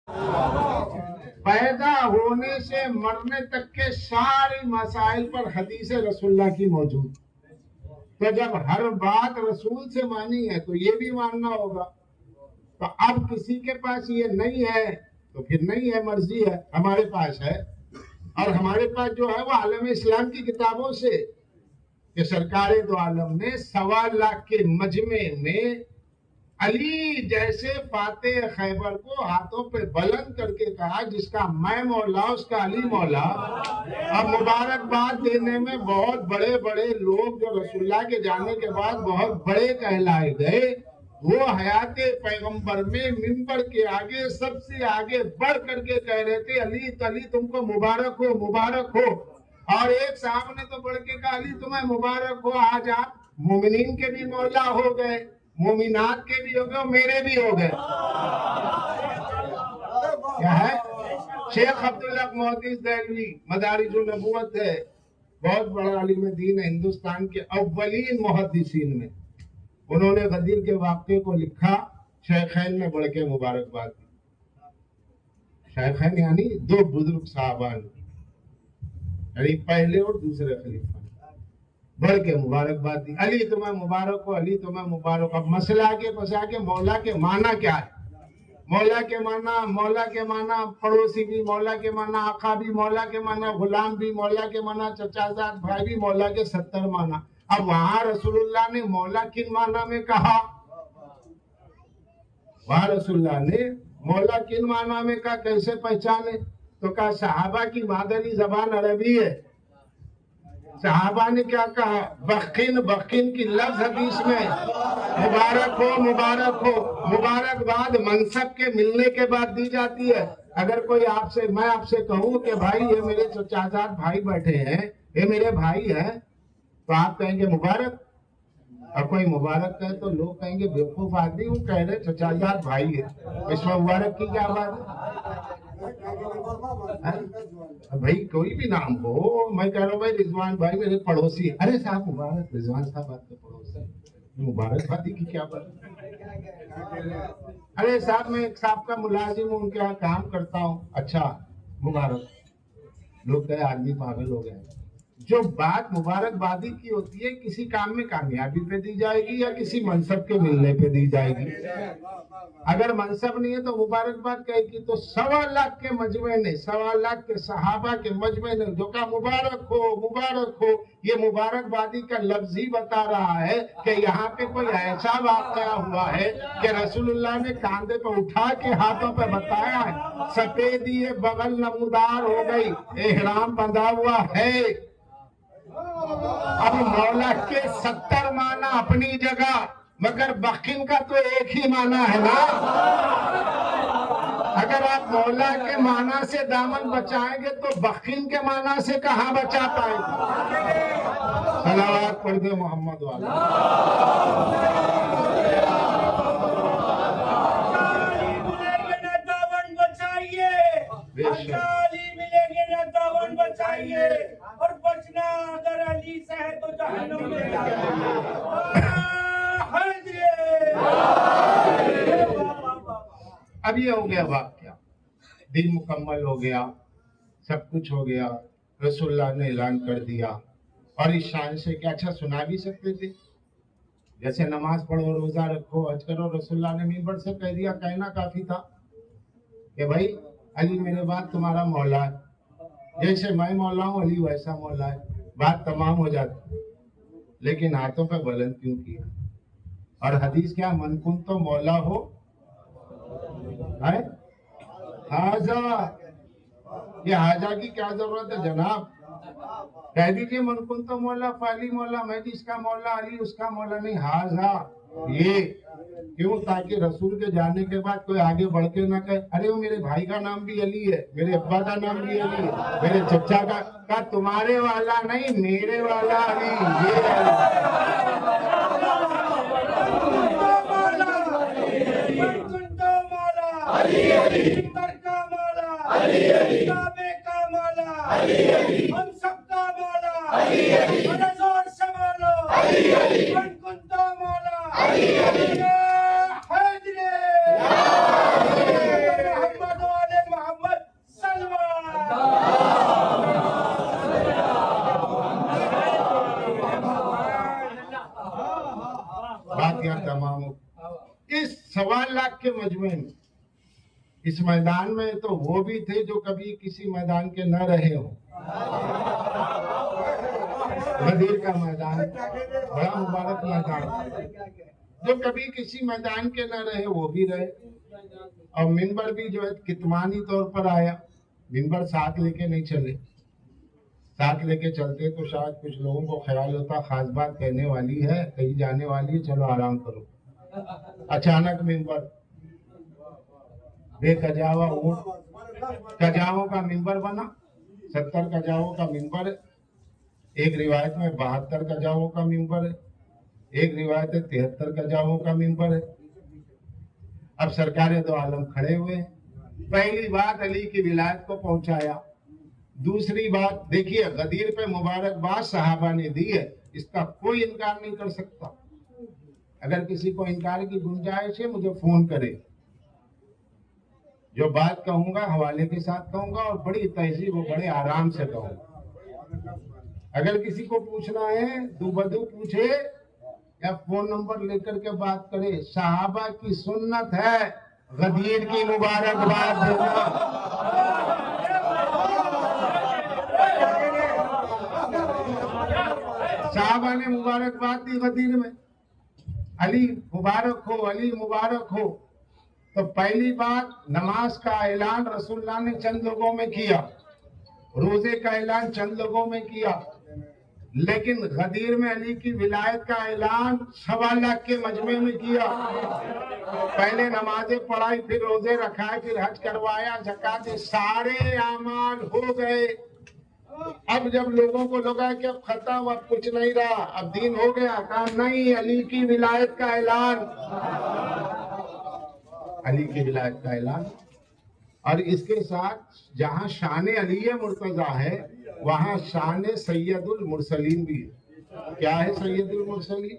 पैदा होने से मरने तक के सारी मसाइल पर हदीस रसूलुल्लाह की मौजूद। तो जब हर बात रसूल से मानी है तो ये भी मानना होगा। तो अब किसी के पास ये नहीं है तो फिर नहीं है, मर्जी है। हमारे पास है, और हमारे पास जो है वो आलम इस्लाम की किताबों से, कि सरकार दो आलम ने 1.25 लाख के मजमे में अली जैसे फातेह खैबर को हाथों पे बुलंद करके कहा, जिसका मैं मौला उसका अली मौला। अब मुबारकबाद देने में बहुत बड़े बड़े लोग जो रसूलुल्लाह के जाने के बाद बहुत बड़े कहलाए गए, वो हयाते पैगंबर में मिंबर के आगे सबसे आगे बढ़ करके कह रहे थे, अली अली तुमको मुबारक हो, मुबारक हो। और एक साहब ने तो बढ़ के कहा, अली तुम्हें मुबारक हो, आज आप मोमिनीन के भी मौला हो गए, मोमिनात के भी हो गए, मेरे भी हो गए। क्या है? शेख अब्दुल्लाह मोहद्दिस देहलवी मदारिजुन नबुवत है, बहुत बड़ा आलिम दीन है, हिंदुस्तान के अव्वलीन मुहद्दिसीन में। उन्होंने गदीर के वाक़े को लिखा, शेखैन में बढ़ के मुबारकबाद दी। शेखैन यानी दो बुजुर्ग साहबान, यानी पहले और दूसरे खलीफा, बढ़ के मुबारकबाद दी। अली तुम्हें मुबारक हो, अली तुम्हें मुबारक हो। अब मसला के फंसा के मौला के माना क्या है? मौला के माना पड़ोसी भी मौला के माना, आका भी मौला के माना, गुलाम भी मौला के माना, चचाजाद भाई भी मौला के 70 माना। अब वहां रसूलुल्लाह ने मौला किन माना में कहा? वहां रसूलुल्लाह ने मौला किन माना में कहा, कैसे पहचाने? तो कहा सहाबा की मादरी जबान अरबी है। सहाबा ने क्या कहा? बखिन बखिन की लफ्ज हदीस में मुबारक हो, मुबारक हो। मुबारकबाद मनसब के मिलने के बाद दी जाती है। अगर कोई आपसे, मैं आपसे कहूँ कि भाई ये मेरे चचाजाद भाई बैठे हैं, ये मेरे भाई हैं, तो आप कहेंगे मुबारक। और कोई मुबारक कहे तो लोग कहेंगे बेवकूफ आदमी, वो कह रहे चचाजाद भाई है, इसमें मुबारक की क्या बात है? भाई कोई भी नाम हो, मैं कह रहा हूँ भाई रिजवान भाई मेरे पड़ोसी, अरे साहब मुबारक, रिजवान साहब आपके पड़ोसी, मुबारकबादी की क्या बात? अरे साहब मैं एक साहब का मुलाजिम हूँ, उनके यहाँ काम करता हूँ, अच्छा मुबारक। लोग कहे आदमी पागल हो गए। जो बात मुबारकबादी की होती है, किसी काम में कामयाबी पे दी जाएगी या किसी मनसब के मिलने पे दी जाएगी। अगर मनसब नहीं है तो मुबारकबाद कहेगी। तो 1.25 लाख के मजमे ने, 1.25 लाख के सहाबा के मजमे ने जो कहा मुबारक हो, मुबारक हो, ये मुबारकबादी का लफ्ज ही बता रहा है कि यहाँ पे कोई ऐसा वाकया हुआ है कि रसूलुल्लाह ने कांधे पे उठा के हाथों पे बताया है, सफेदी बगल नमूदार हो गई, एहराम बंधा हुआ है। अब मौला के 70 माना अपनी जगह, मगर बखिन का तो एक ही माना है ना। अगर आप मौला के माना से दामन बचाएंगे तो बखिन के माना से कहां बचा पाएंगे? सलावत पढ़ दे मोहम्मद वाला। मिलेंगे ना दामन बचाइए, और बचना अगर अली से है तो जहन्नम में अब ये हो गया वाकया, दिन मुकम्मल हो गया, सब कुछ हो गया, रसूलुल्लाह ने ऐलान कर दिया। और इस शान से क्या अच्छा सुना भी सकते थे, जैसे नमाज पढ़ो, रोजा रखो, हज करो। रसूलुल्लाह ने मिंबर से कह दिया, कहना काफी था कि भाई अली मेरे बाद तुम्हारा मौला है, जैसे मैं मौला हूँ अली वैसा मौला है, बात तमाम हो जाती। लेकिन हाथों पे बुलंद क्यों किया? और हदीस क्या, मन कुन तो मौला हो है हाजा। ये हाजा की क्या जरूरत है जनाब? कह दीजिए मन कुन तो मौला फाली मौला, मैं जिसका मौला अली उसका मौला नहीं, हाजा। ये क्यों? ताकि रसूल के जाने के बाद कोई आगे बढ़ के ना कहे, अरे वो मेरे भाई का नाम भी अली है, मेरे अब्बा का नाम भी अली है, मेरे चचा का तुम्हारे वाला नहीं, मेरे वाला अली। ये का मौला काबे का मौला, हम सबका मौला, बड़े जोर से बोलो मन कुंता मौला, हैदरे मोहम्मद नहीं, इस मैदान में तो वो भी थे जो कभी किसी मैदान के न रहे हो। गदीर का मैदान बड़ा मुबारक मैदान, जो कभी किसी मैदान के न रहे वो भी रहे। और मिंबर भी जो है कितमानी तौर पर आया, मिंबर साथ लेके नहीं चले, साथ लेके चलते तो शायद कुछ लोगों को ख्याल होता खास बात कहने वाली है, कहीं जाने वाली है, चलो आराम करो। अचानक मिंबर बेकजावा ऊंट, कजाओं का मिंबर बना, 70 कजाओं का मिंबर है। एक रिवायत में 72 कजाओं का मिंबर है, एक रिवायत है 73 कजाओं का मिंबर है। अब सरकार दो आलम खड़े हुए हैं। पहली बात अली की विलायत को पहुंचाया, दूसरी बात देखिए गदीर पे मुबारकबाद सहाबा ने दी है, इसका कोई इनकार नहीं कर सकता। अगर किसी को इनकार की गुंजाइश है मुझे फोन करे, जो बात कहूंगा हवाले के साथ कहूंगा और बड़ी तहजीब और बड़े आराम से कहूंगा। अगर किसी को पूछना है दूबदू पूछे या फोन नंबर लेकर के बात करे। सहाबा की सुन्नत है गदीर की मुबारकबाद देना। सहाबा ने मुबारकबाद दी गदीर में, अली मुबारक हो, अली मुबारक हो। तो पहली बात नमाज का ऐलान रसूलुल्लाह ने चंद लोगों में किया, रोजे का ऐलान चंद लोगों में किया, लेकिन गदीर में अली की विलायत का ऐलान 1.25 लाख के मजमे में किया। पहले नमाजें पढ़ाई, फिर रोजे रखाए, फिर हज करवाया, ज़कात, सारे आमाल हो गए। अब जब लोगों को लगा कि अब खत्म, अब कुछ नहीं रहा, अब दीन हो गया, कहा नहीं, अली की विलायत का ऐलान, अली की विलायत का ऐलान। और इसके साथ जहां शान अली मुर्तजा है वहां शान सैयदुल मुरसलीन भी है। क्या है सैयदुल मुरसलीन?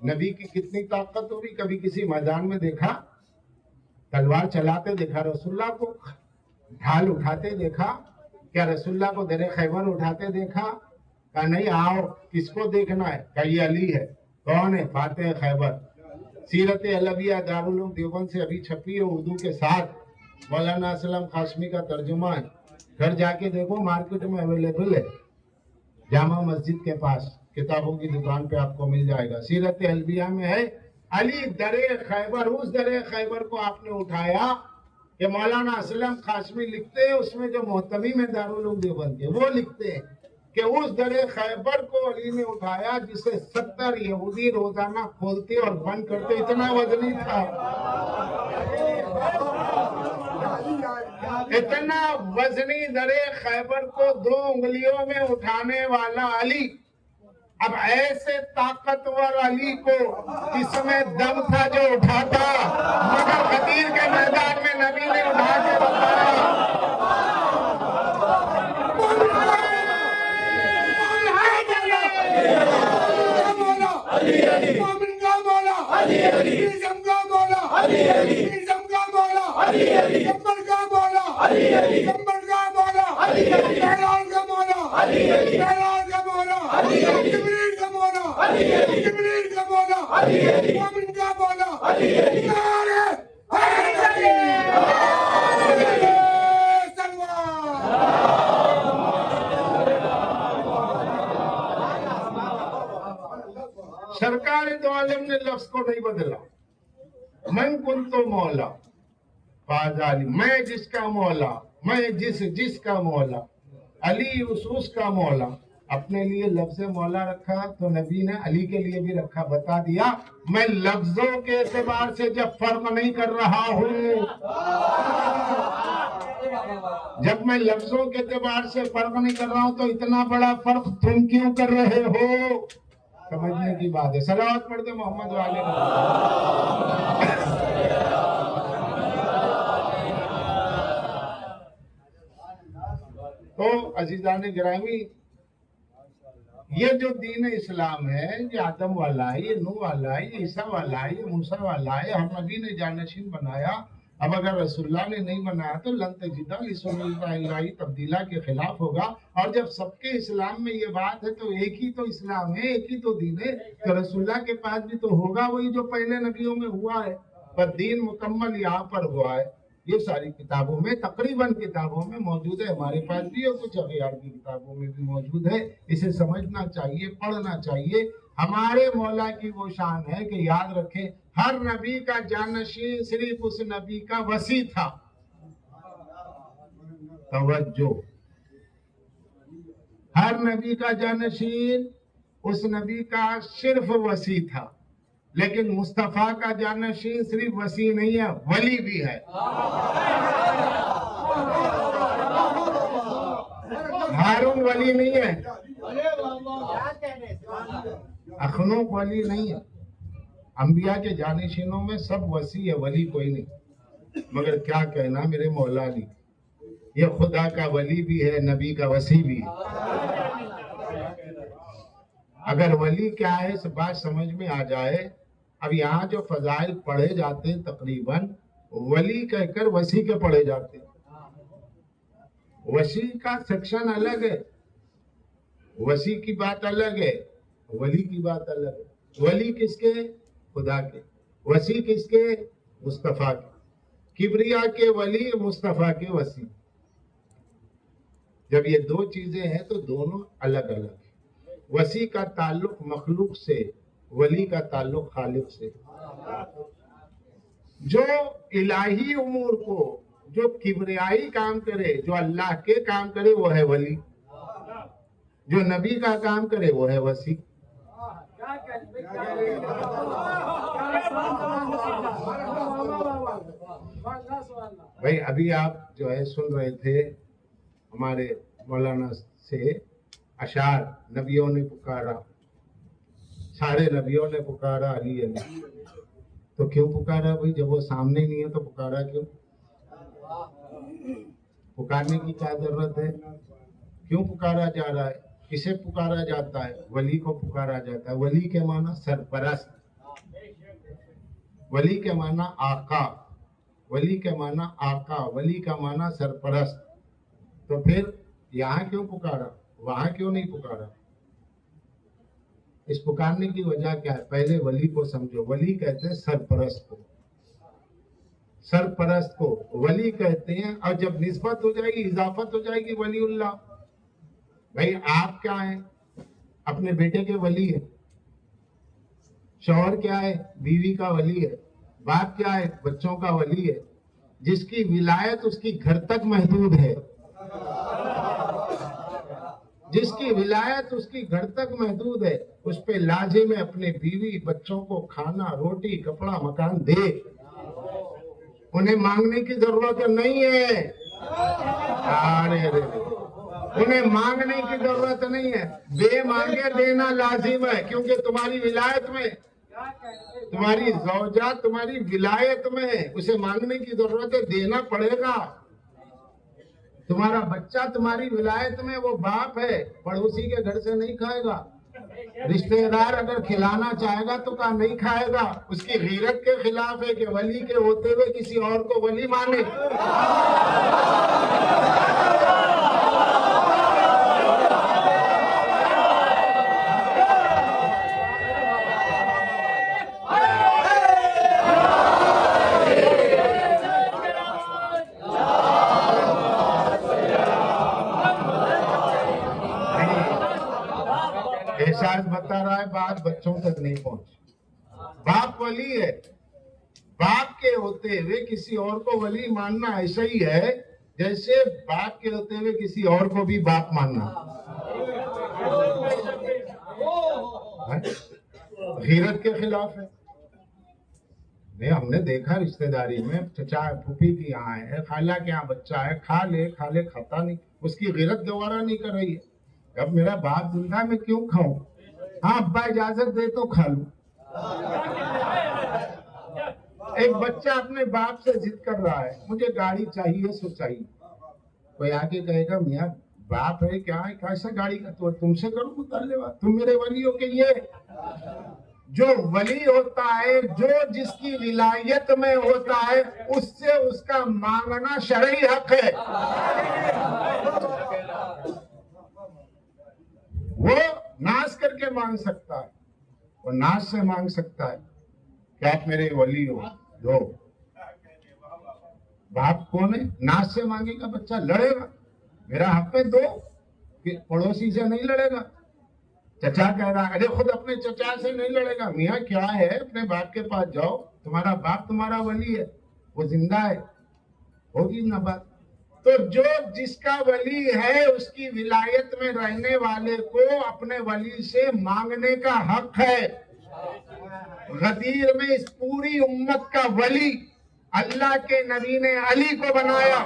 नबी की कितनी ताकत होगी। कभी किसी मैदान में देखा, तलवार चलाते देखा रसूलुल्लाह को, ढाल उठाते देखा, क्या रसूलुल्लाह को दरे खैबर उठाते देखा? कहा नहीं, आओ किसको देखना है? कहा ये अली है। कौन है? फातेह खैबर। सीरत अलविया दारुल उलूम देवबंद से अभी छपी है उर्दू के साथ, मौलाना असलम कासमी का तर्जुमा है। घर जाके देखो, मार्केट में अवेलेबल है, जामा मस्जिद के पास किताबों की दुकान पे आपको मिल जाएगा। सीरत अलविया में है, अली दरे खैबर, उस दरे खैबर को आपने उठाया कि मौलाना असलम कासमी लिखते हैं, उसमें जो मोहतमीम है दारुल उलूम देवबंद के, वो लिखते हैं कि उस दरे खैबर को अली ने उठाया जिसे 70 यहूदी रोजाना खोलते और बंद करते, इतना वजनी था, इतना वजनी दरे खैबर को 2 उंगलियों में उठाने वाला अली। अब ऐसे ताकतवर अली को इसमें दम था जो उठाता, मगर गदीर के मैदान में नबी ने उठा के बताया। सरकार दो आलम ने लफ्ज को नहीं बदला। मन कुन तो मौला फाजाली, मैं जिसका मौला, मैं जिसका मौला, अली उस का मौला। अपने लिए लफ्ज मौला रखा तो नबी ने अली के लिए भी रखा, बता दिया मैं लफ्जों के एतबार से जब फर्क नहीं कर रहा हूँ, जब मैं लफ्जों के एतबार से फर्क नहीं कर रहा हूँ तो इतना बड़ा फर्क तुम क्यों कर रहे हो? समझने की बात है। सलावत पढ़ते मोहम्मद वाले। तो अजीजान गिरामी, ये जो दीन इस्लाम है, ये आदम वाला है, ये नूह वाला है, ये ईसा वाला है, ये मूसा वाला है, हम नबी ने जानशीन बनाया। अब अगर रसूलुल्लाह ने नहीं बनाया तो लन तजिदा लिसुन्नतिल्लाहि तब्दीला के खिलाफ होगा। और जब सबके इस्लाम में ये बात है तो एक ही तो इस्लाम है, एक ही तो दीन है, तो रसूलुल्लाह के पास भी तो होगा वही जो पहले नबियों में हुआ है। पर दीन मुकम्मल यहाँ पर हुआ है। ये सारी किताबों में, तकरीबन किताबों में मौजूद है, हमारे पास भी और कुछ अगयार की किताबों में भी मौजूद है। इसे समझना चाहिए, पढ़ना चाहिए। हमारे मौला की वो शान है कि याद रखें, हर नबी का जानशीन सिर्फ उस नबी का वसी था। तवज्जो, हर नबी का जानशीन उस नबी का सिर्फ वसी था, लेकिन मुस्तफा का जानशीन सिर्फ वसी नहीं है, वली भी है। हारून वली नहीं है, अखनूक वली नहीं है। अंबिया के जानशीनों में सब वसी है, वली कोई नहीं। मगर क्या कहना मेरे मौला ने, ये खुदा का वली भी है, नबी का वसी भी है। अगर वली क्या है इस बात समझ में आ जाए। अब यहाँ जो फजाइल पढ़े जाते हैं तकरीबन वली कहकर वसी के पढ़े जाते हैं। वसी का सेक्शन अलग है, वसी की बात अलग है, वली की बात अलग है। वली किसके? खुदा के। वसी किसके? मुस्तफा के। किबरिया के वली, मुस्तफा के वसी। जब ये दो चीजें हैं तो दोनों अलग अलग है। वसी का ताल्लुक मखलूक से, वली का ताल्लुक खालिक से। जो इलाही उमूर को, जो किबरियाई काम करे, जो अल्लाह के काम करे, वो है वली। जो नबी का काम करे वो है वसी। भाई अभी आप जो है सुन रहे थे हमारे मौलाना से अशार, नबियों ने पुकारा, सारे नबियों ने पुकारा अली अली। तो क्यों पुकारा भाई? जब वो सामने नहीं है तो पुकारा क्यों? पुकारने की क्या जरूरत है? क्यों पुकारा जा रहा है? किसे पुकारा जाता है? वली को पुकारा जाता है। वली के माना सरपरस्त, वली के माना आका, वली के माना आका, वली का माना सरपरस्त। तो फिर यहाँ क्यों पुकारा, वहां क्यों नहीं पुकारा? इस पुकारने की वजह क्या है? पहले वली को समझो। वली कहते हैं सरपरस्त को, सरपरस्त को वली कहते हैं। और जब निस्बत हो जाएगी, इजाफत हो जाएगी वलीउल्लाह। भाई आप क्या हैं? अपने बेटे के वली है। शौहर क्या है? बीवी का वली है। बाप क्या है? बच्चों का वली है। जिसकी विलायत उसकी घर तक महदूद है, जिसकी विलायत उसकी घर तक महदूद है, उस पे लाजिम है अपने बीवी बच्चों को खाना, रोटी, कपड़ा, मकान दे। उन्हें मांगने की जरूरत नहीं है। अरे उन्हें मांगने की जरूरत नहीं है, बे मांगे देना लाजिम है। क्योंकि तुम्हारी विलायत में, तुम्हारी ज़ौजा तुम्हारी विलायत में, उसे मांगने की जरूरत है, देना पड़ेगा। तुम्हारा बच्चा तुम्हारी विलायत में, वो बाप है, पड़ोसी के घर से नहीं खाएगा। रिश्तेदार अगर खिलाना चाहेगा तो क्या नहीं खाएगा? उसकी गीरत के खिलाफ है कि वली के होते हुए किसी और को वली माने। एहसास बता रहा है, बात बच्चों तक नहीं पहुंची। बाप वली है, बाप के होते हुए किसी और को वली मानना ऐसा ही है जैसे बाप के होते हुए किसी और को भी बाप मानना। गीरत के खिलाफ है। नहीं, हमने देखा रिश्तेदारी में, चचा फूफी की यहाँ है, खाला के यहाँ बच्चा है, खा ले खाता नहीं, उसकी गीरत दोबारा नहीं कर रही है। अब मेरा बाप जिंदा, मैं क्यों खाऊं? हाँ अब्बा इजाजत दे तो खा लूं। एक बच्चा अपने बाप से जिद कर रहा है, मुझे गाड़ी चाहिए सो चाहिए। कोई आके कहेगा मियाँ बाप है क्या है, कैसा गाड़ी का? तो तुमसे करूं मुताल्लिबा, तुम मेरे वली हो के? ये जो वली होता है, जो जिसकी विलायत में होता है, उससे उसका मांगना शरई हक है। वो नाश करके मांग सकता है, वो नाश से मांग सकता है कि आप मेरे वली हो, दो। बाप कौन है? नाश से मांगेगा बच्चा, लड़ेगा, मेरा हक पे दो, कि पड़ोसी से नहीं लड़ेगा। चचा कह रहा है, अरे खुद अपने चचा से नहीं लड़ेगा। मियाँ क्या है, अपने बाप के पास जाओ, तुम्हारा बाप तुम्हारा वली है, वो जिंदा है, होगी ना बात। तो जो जिसका वली है उसकी विलायत में रहने वाले को अपने वली से मांगने का हक है। गदीर में इस पूरी उम्मत का वली अल्लाह के नबी ने अली को बनाया।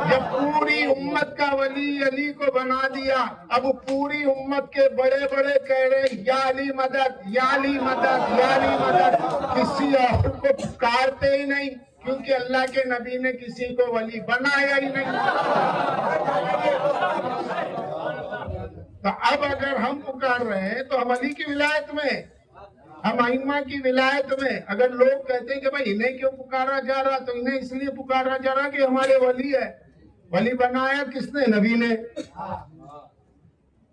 जब पूरी उम्मत का वली अली को बना दिया, अब पूरी उम्मत के बड़े बड़े कह रहे या अली मदद, या अली मदद, या अली मदद। किसी और को पुकारते ही नहीं, क्योंकि अल्लाह के नबी ने किसी को वली बनाया ही नहीं। तो अब अगर हम पुकार रहे हैं तो हम अली की विलायत में, हम अइम्मा की विलायत में। अगर लोग कहते हैं कि भाई इन्हें क्यों पुकारा जा रहा, तो इन्हें इसलिए पुकारा जा रहा कि हमारे वली है। वली बनाया किसने? नबी ने।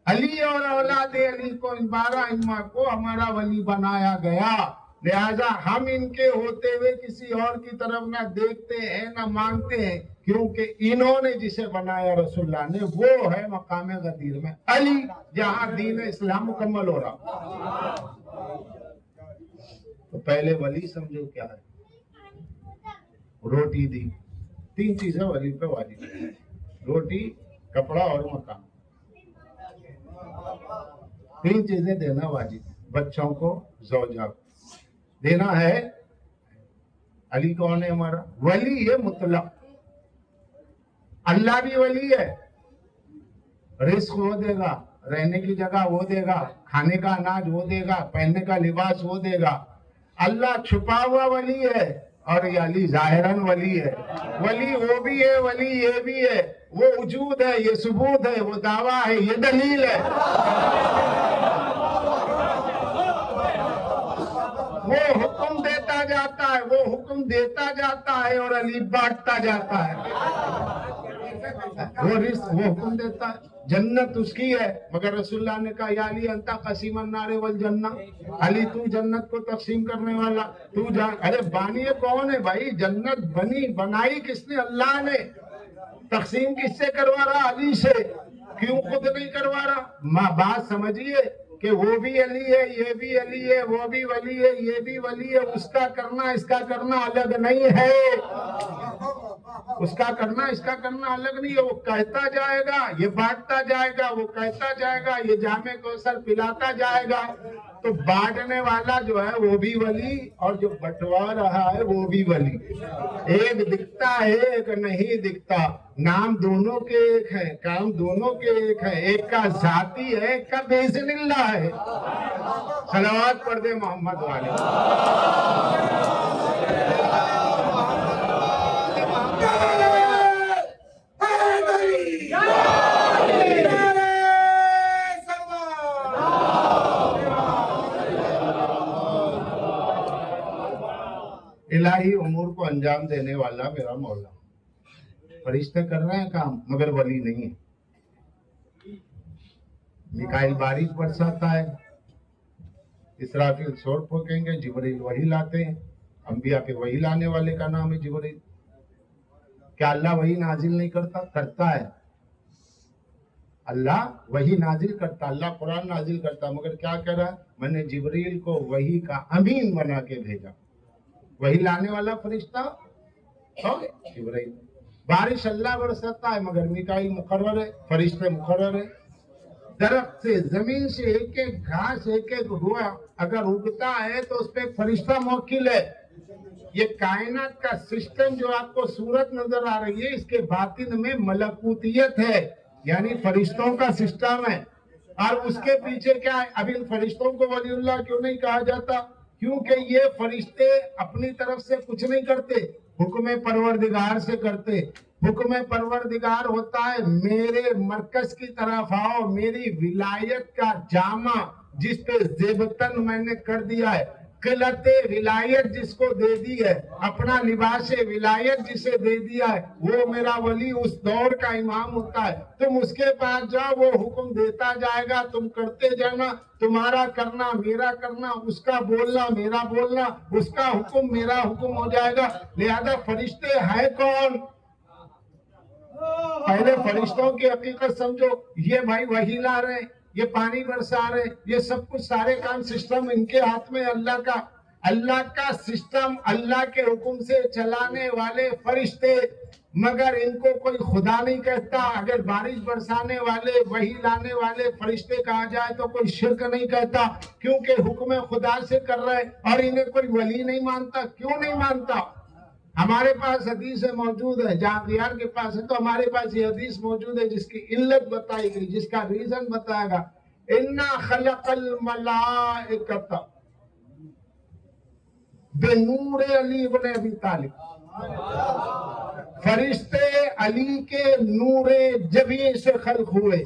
अली और औलाद अली को, इन 12 अइम्मा को हमारा वली बनाया गया। लिहाजा हम इनके होते हुए किसी और की तरफ ना देखते हैं ना मांगते हैं, क्योंकि इन्होंने जिसे बनाया रसूलुल्लाह ने, वो है मकाम गदीर में अली, जहां दीन इस्लाम मुकम्मल हो रहा। तो पहले वली समझो क्या है। रोटी दी, 3 चीजें वली पे वाजिब है, रोटी, कपड़ा और मकान। 3 चीजें देना वाजिब। बच्चों को, ज़ौजा को देना है। अली कौन है हमारा? वली है मुतलक। अल्लाह भी वली है। रिस्क वो देगा, रहने की जगह वो देगा, खाने का अनाज वो देगा, पहनने का लिबास वो देगा। अल्लाह छुपा हुआ वली है और ये अली जाहिरन वली है। वली वो भी है, वली ये भी है। वो वजूद है, ये सबूत है, वो दावा है, ये दलील है। वो हुक्म देता जाता है, वो हुक्म देता जाता है और अली बांटता जाता है। वो रिस्क, वो हुक्म देता है। जन्नत उसकी है, मगर रसूलुल्लाह ने कहा या अली अंता कसीमन नारे वल जन्ना, अली तू जन्नत को तकसीम करने वाला, तू जा। अरे बानिए कौन है भाई? जन्नत बनी बनाई किसने? अल्लाह ने। तकसीम किससे करवा रहा? अली से। क्यों खुद नहीं करवा रहा? माँ बात समझिए कि वो भी अली है, ये भी अली है, वो भी वली है, ये भी वली है। उसका करना इसका करना अलग नहीं है। उसका करना इसका करना अलग नहीं है। वो कहता जाएगा, ये बांटता जाएगा, वो कहता जाएगा, ये जामे कौसर पिलाता जाएगा। तो बांटने वाला जो है वो भी वली, और जो बंटवा रहा है वो भी वली। एक दिखता है, एक नहीं दिखता। नाम दोनों के एक है, काम दोनों के एक है। एक का जाती है, एक का बेइज़्निल्लाह है। सलावत पढ़ दे मोहम्मद वाले। इलाही उमूर को अंजाम देने वाला मेरा मौला। फरिश्ते कर रहे हैं काम, मगर वली नहीं है। मिकाइल बारिश बरसाता है, इसराफिल शोर ठोकेंगे, जिब्रील वही लाते हैं। अंबिया के वही लाने वाले का नाम है जिब्रील। क्या अल्लाह वही नाजिल नहीं करता? करता है। अल्लाह वही नाजिल करता, अल्लाह कुरान नाजिल करता, मगर क्या कह रहा है? मैंने जिब्रील को वही का अमीन बना के भेजा। वही लाने वाला फरिश्ता जिब्रील। बारिश अल्लाह बरसाता है, मगर मिकाइल मुकर्रर है, फरिश्ते मुकर्रर है। दरख्त से, जमीन से एक एक घास, एक एक रुआ अगर उगता है तो उस पर फरिश्ता मौकिल है। ये कायनात का सिस्टम जो आपको सूरत नजर आ रही है, इसके बातिन में मलकूतियत है, यानी फरिश्तों का सिस्टम है। और उसके पीछे क्या है? अब इन फरिश्तों को वलीउल्लाह क्यों नहीं कहा जाता? क्योंकि ये फरिश्ते अपनी तरफ से कुछ नहीं करते, हुक्म परवरदिगार से करते। हुक्म परवरदिगार होता है मेरे मरकज की तरफ आओ, मेरी विलायत का जामा जिस पे जेबतन मैंने कर दिया है, قلت ولایت جس کو دے دی ہے، اپنا لباس ولایت جسے دے دیا ہے، وہ میرا ولی اس دور کا امام ہوتا ہے. تم اس کے پاس جاؤ، وہ حکم دیتا جائے گا، تم کرتے جانا، تمہارا کرنا میرا کرنا، اس کا بولنا میرا بولنا، اس کا حکم میرا حکم ہو جائے گا. لہذا فرشتے ہیں کون؟ پہلے فرشتوں کی حقیقت سمجھو. یہ بھائی وحی لا رہے ہیں، یہ پانی برسا رہے ہیں، یہ سب کچھ سارے کام سسٹم ان کے ہاتھ میں. اللہ کا سسٹم، اللہ کے حکم سے چلانے والے فرشتے. مگر ان کو کوئی خدا نہیں کہتا. اگر بارش برسانے والے، وحی لانے والے فرشتے کہا جائے تو کوئی شرک نہیں کہتا، کیونکہ حکم خدا سے کر رہے. اور انہیں کوئی ولی نہیں مانتا. کیوں نہیں مانتا؟ ہمارے پاس حدیث موجود ہے، جہاں غیار کے پاس ہے، تو ہمارے پاس یہ حدیث موجود ہے جس کی علت بتائی گئی، جس کا ریزن بتایا گا. اِنَّا خَلَقَ الْمَلَائِكَةَ بِنُورِ علی بن ابی طالب. فرشتے علی کے نور جبی سے خلق ہوئے.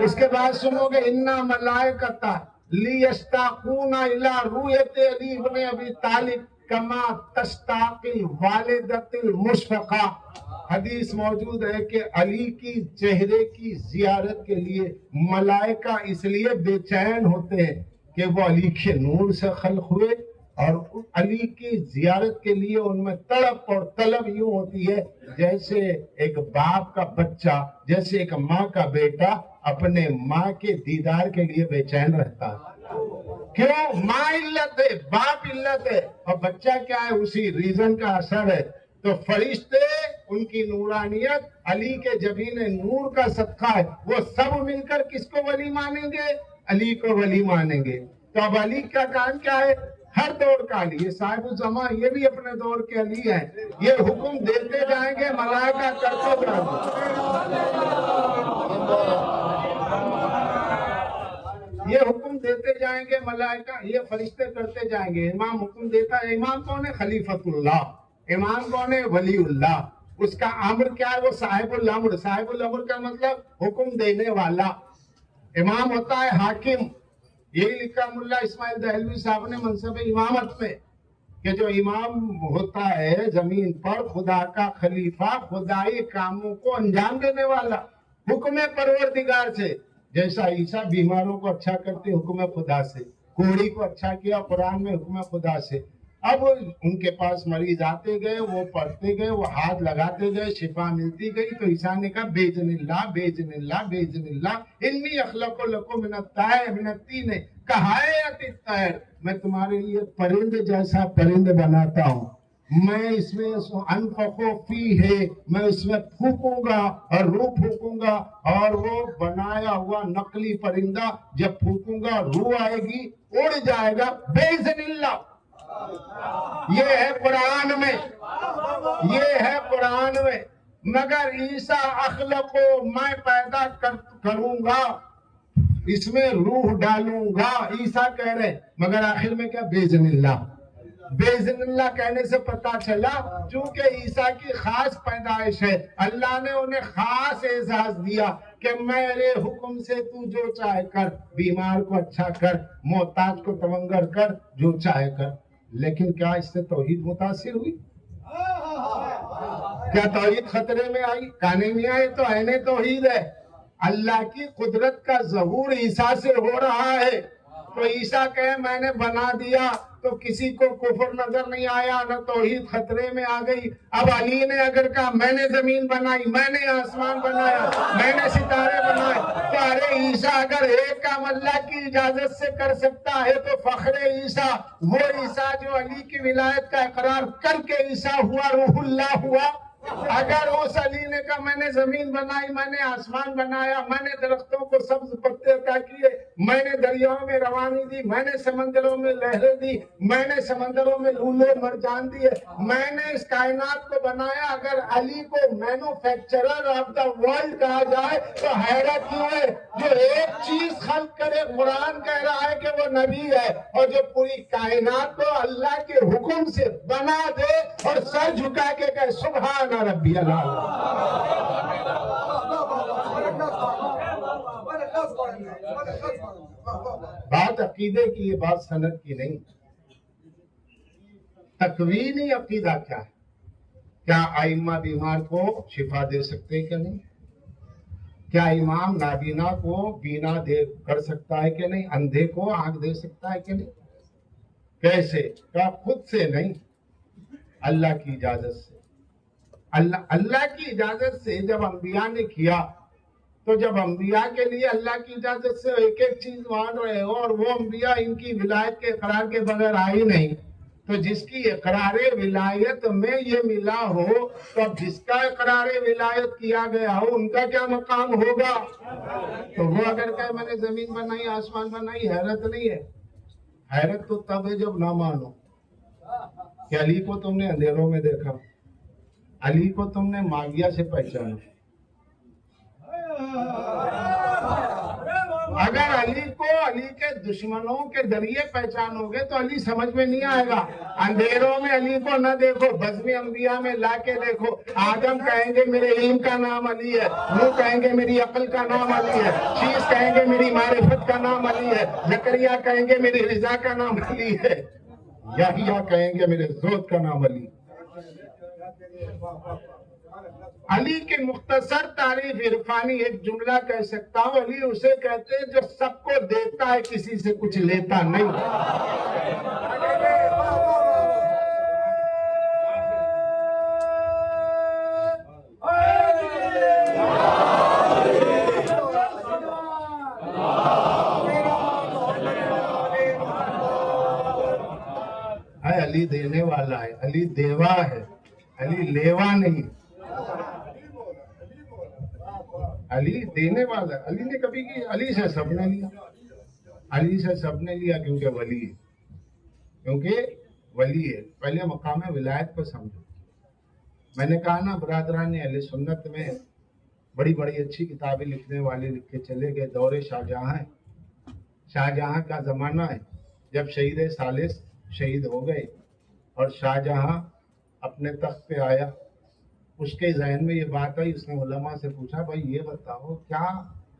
اس کے بعد سنو گے اِنَّا مَلَائِكَةَ لِيَشْتَاقُونَ إِلَىٰ رُؤْيَةِ علی بن ابی طالب کما تشتاقی والدت المشفقہ. حدیث موجود ہے کہ علی کی چہرے کی زیارت کے لیے ملائکہ اس لیے بے چین ہوتے ہیں کہ وہ علی کے نور سے خلق ہوئے، اور علی کی زیارت کے لیے ان میں تڑپ اور طلب یوں ہوتی ہے جیسے ایک باپ کا بچہ، جیسے ایک ماں کا بیٹا اپنے ماں کے دیدار کے لیے بے چین رہتا ہے. کیوں؟ ماں علت ہے، باپ علت ہے، اور بچہ کیا ہے؟ اسی ریزن کا اثر ہے. تو فرشتے، ان کی نورانیت علی کے جبین نور کا صدقہ ہے. وہ سب مل کر کس کو ولی مانیں گے؟ علی کو ولی مانیں گے. تو اب علی کا کام کیا ہے؟ ہر دور کا علی. یہ صاحب الزمان، یہ بھی اپنے دور کے علی ہیں. یہ حکم دیتے جائیں گے، ملائکہ کرتے جائیں گے. یہ حکم دیتے جائیں گے ملائکہ، یہ فرشتے کرتے جائیں گے. امام حکم دیتا ہے. امام کون ہے؟ خلیفۃ اللہ. امام کون ہے؟ ولی اللہ. اس کا امر کیا ہے؟ وہ صاحب الامر. صاحب الامر کا مطلب حکم دینے والا. امام ہوتا ہے حاکم. یہی لکھا ملا اسماعیل دہلوی صاحب نے منصب امامت میں، کہ جو امام ہوتا ہے زمین پر خدا کا خلیفہ، خدائی کاموں کو انجام دینے والا، حکم پروردگار سے. جیسا عیسیٰ بیماروں کو اچھا کرتے حکم خدا سے، کوڑی کو اچھا کیا قرآن میں حکم خدا سے. اب ان کے پاس مریض آتے گئے، وہ پڑھتے گئے، وہ ہاتھ لگاتے گئے، شفا ملتی گئی. تو عیسیٰ نے کہا بیزن اللہ بیزن اللہ بیزن اللہ انی اخلق لکم من الطیر من الطین کہایت الطیر. میں تمہارے لیے پرند جیسا پرند بناتا ہوں. میں اس میں انفخو فی ہے، میں اس میں پھونکوں گا اور روح پھونکوں گا، اور وہ بنایا ہوا نقلی پرندہ جب پھونکوں گا روح آئے گی، اڑ جائے گا بیزن اللہ. یہ ہے قرآن میں، یہ ہے قرآن میں. مگر عیسیٰ اخلقو، میں پیدا کروں گا، اس میں روح ڈالوں گا، عیسیٰ کہہ رہے. مگر آخر میں کیا؟ بیزن اللہ. بیزن اللہ کہنے سے پتا چلا چونکہ عیسیٰ کی خاص پیدائش ہے، اللہ نے انہیں خاص اعزاز دیا کہ میرے حکم سے تو جو چاہے کر، بیمار کو اچھا کر، محتاج کو تونگر کر، جو چاہے کر. لیکن کیا اس سے توحید متاثر ہوئی؟ کیا توحید خطرے میں آئی؟ کہنے میں آئے تو عین توحید ہے. اللہ کی قدرت کا ظہور عیسیٰ سے ہو رہا ہے. تو عیسیٰ کہے میں نے بنا دیا تو کسی کو کفر نظر نہیں آیا، نہ توحید خطرے میں آ گئی. اب علی نے اگر کہا میں نے زمین بنائی، میں نے آسمان بنایا، میں نے ستارے بنائے، تو ارے عیسیٰ اگر ایک کام اللہ کی اجازت سے کر سکتا ہے تو فخر عیسیٰ، وہ عیسیٰ جو علی کی ولایت کا اقرار کر کے عیسیٰ ہوا، روح اللہ ہوا. اگر اس علی نے کہا میں نے زمین بنائی، میں نے آسمان بنایا، میں نے درختوں کو سبز پتے عطا کیے، میں نے دریاؤں میں روانی دی، میں نے سمندروں میں لہریں دی، میں نے سمندروں میں لولے مرجان دیے، میں نے اس کائنات کو بنایا. اگر علی کو مینوفیکچرر آف دا ورلڈ کہا جائے تو حیرت کیوں ہے؟ جو ایک چیز خلق کرے، قرآن کہہ رہا ہے کہ وہ نبی ہے، اور جو پوری کائنات کو اللہ کے حکم سے بنا دے اور سر جھکا کے کہے سبحان ربی اللہ. بات عقیدے کی یہ بات سند کی نہیں. تکوینی عقیدہ کیا ہے؟ کیا ائمہ بیمار کو شفا دے سکتے ہیں کہ نہیں؟ کیا امام نابینا کو بینا دے کر سکتا ہے کہ نہیں؟ اندھے کو آنکھ دے سکتا ہے کہ نہیں؟ کیسے؟ کیا خود سے نہیں، اللہ کی اجازت سے. اللہ کی اجازت سے جب انبیاء نے کیا، تو جب انبیاء کے لیے اللہ کی اجازت سے ایک ایک چیز مان رہے ہو، اور وہ انبیاء ان کی ولایت کے اقرار کے بغیر آئی نہیں، تو جس کی اقرار ولایت میں یہ ملا ہو، تو اب جس کا اقرار ولایت کیا گیا ہو ان کا کیا مقام ہوگا؟ تو وہ اگر کہ میں نے زمین بنائی آسمان بنائی، حیرت نہیں ہے. حیرت تو تب ہے جب نہ مانو کہ علی کو تم نے اندھیروں میں دیکھا، علی کو تم نے ماویہ سے پہچانا. اگر علی کو علی کے دشمنوں کے ذریعے پہچانو گے تو علی سمجھ میں نہیں آئے گا. اندھیروں میں علی کو نہ دیکھو، بزم انبیاء میں لا کے دیکھو. آدم کہیں گے میرے علم کا نام علی ہے، نوح کہیں گے میری عقل کا نام علی ہے، شیس کہیں گے میری معرفت کا نام علی ہے، زکریا کہیں گے میری رضا کا نام علی ہے، یحییٰ کہیں گے میرے زہد کا نام علی. علی کی مختصر تعریف عرفانی ایک جملہ کہہ سکتا ہوں. علی اسے کہتے ہیں جو سب کو دیتا ہے، کسی سے کچھ لیتا نہیں. علی دینے والا ہے، علی دیوا ہے، علی لیوا نہیں. علی دینے والا ہے. علی نے کبھی کی؟ علی سے سب نے لیا، علی سے سب نے لیا کیونکہ ولی ہے، کیونکہ ولی ہے. پہلے مقام ولایت کو سمجھو. میں نے کہا نا برادران اہل سنت میں بڑی بڑی اچھی کتابیں لکھنے والے لکھ کے چلے گئے. دور شاہجہاں ہے، شاہجہاں کا زمانہ ہے جب شہید ثالث شہید ہو گئے اور شاہجہاں اپنے تخت پہ آیا. اس کے ذہن میں یہ بات آئی، اس نے علماء سے پوچھا بھائی یہ بتاؤ کیا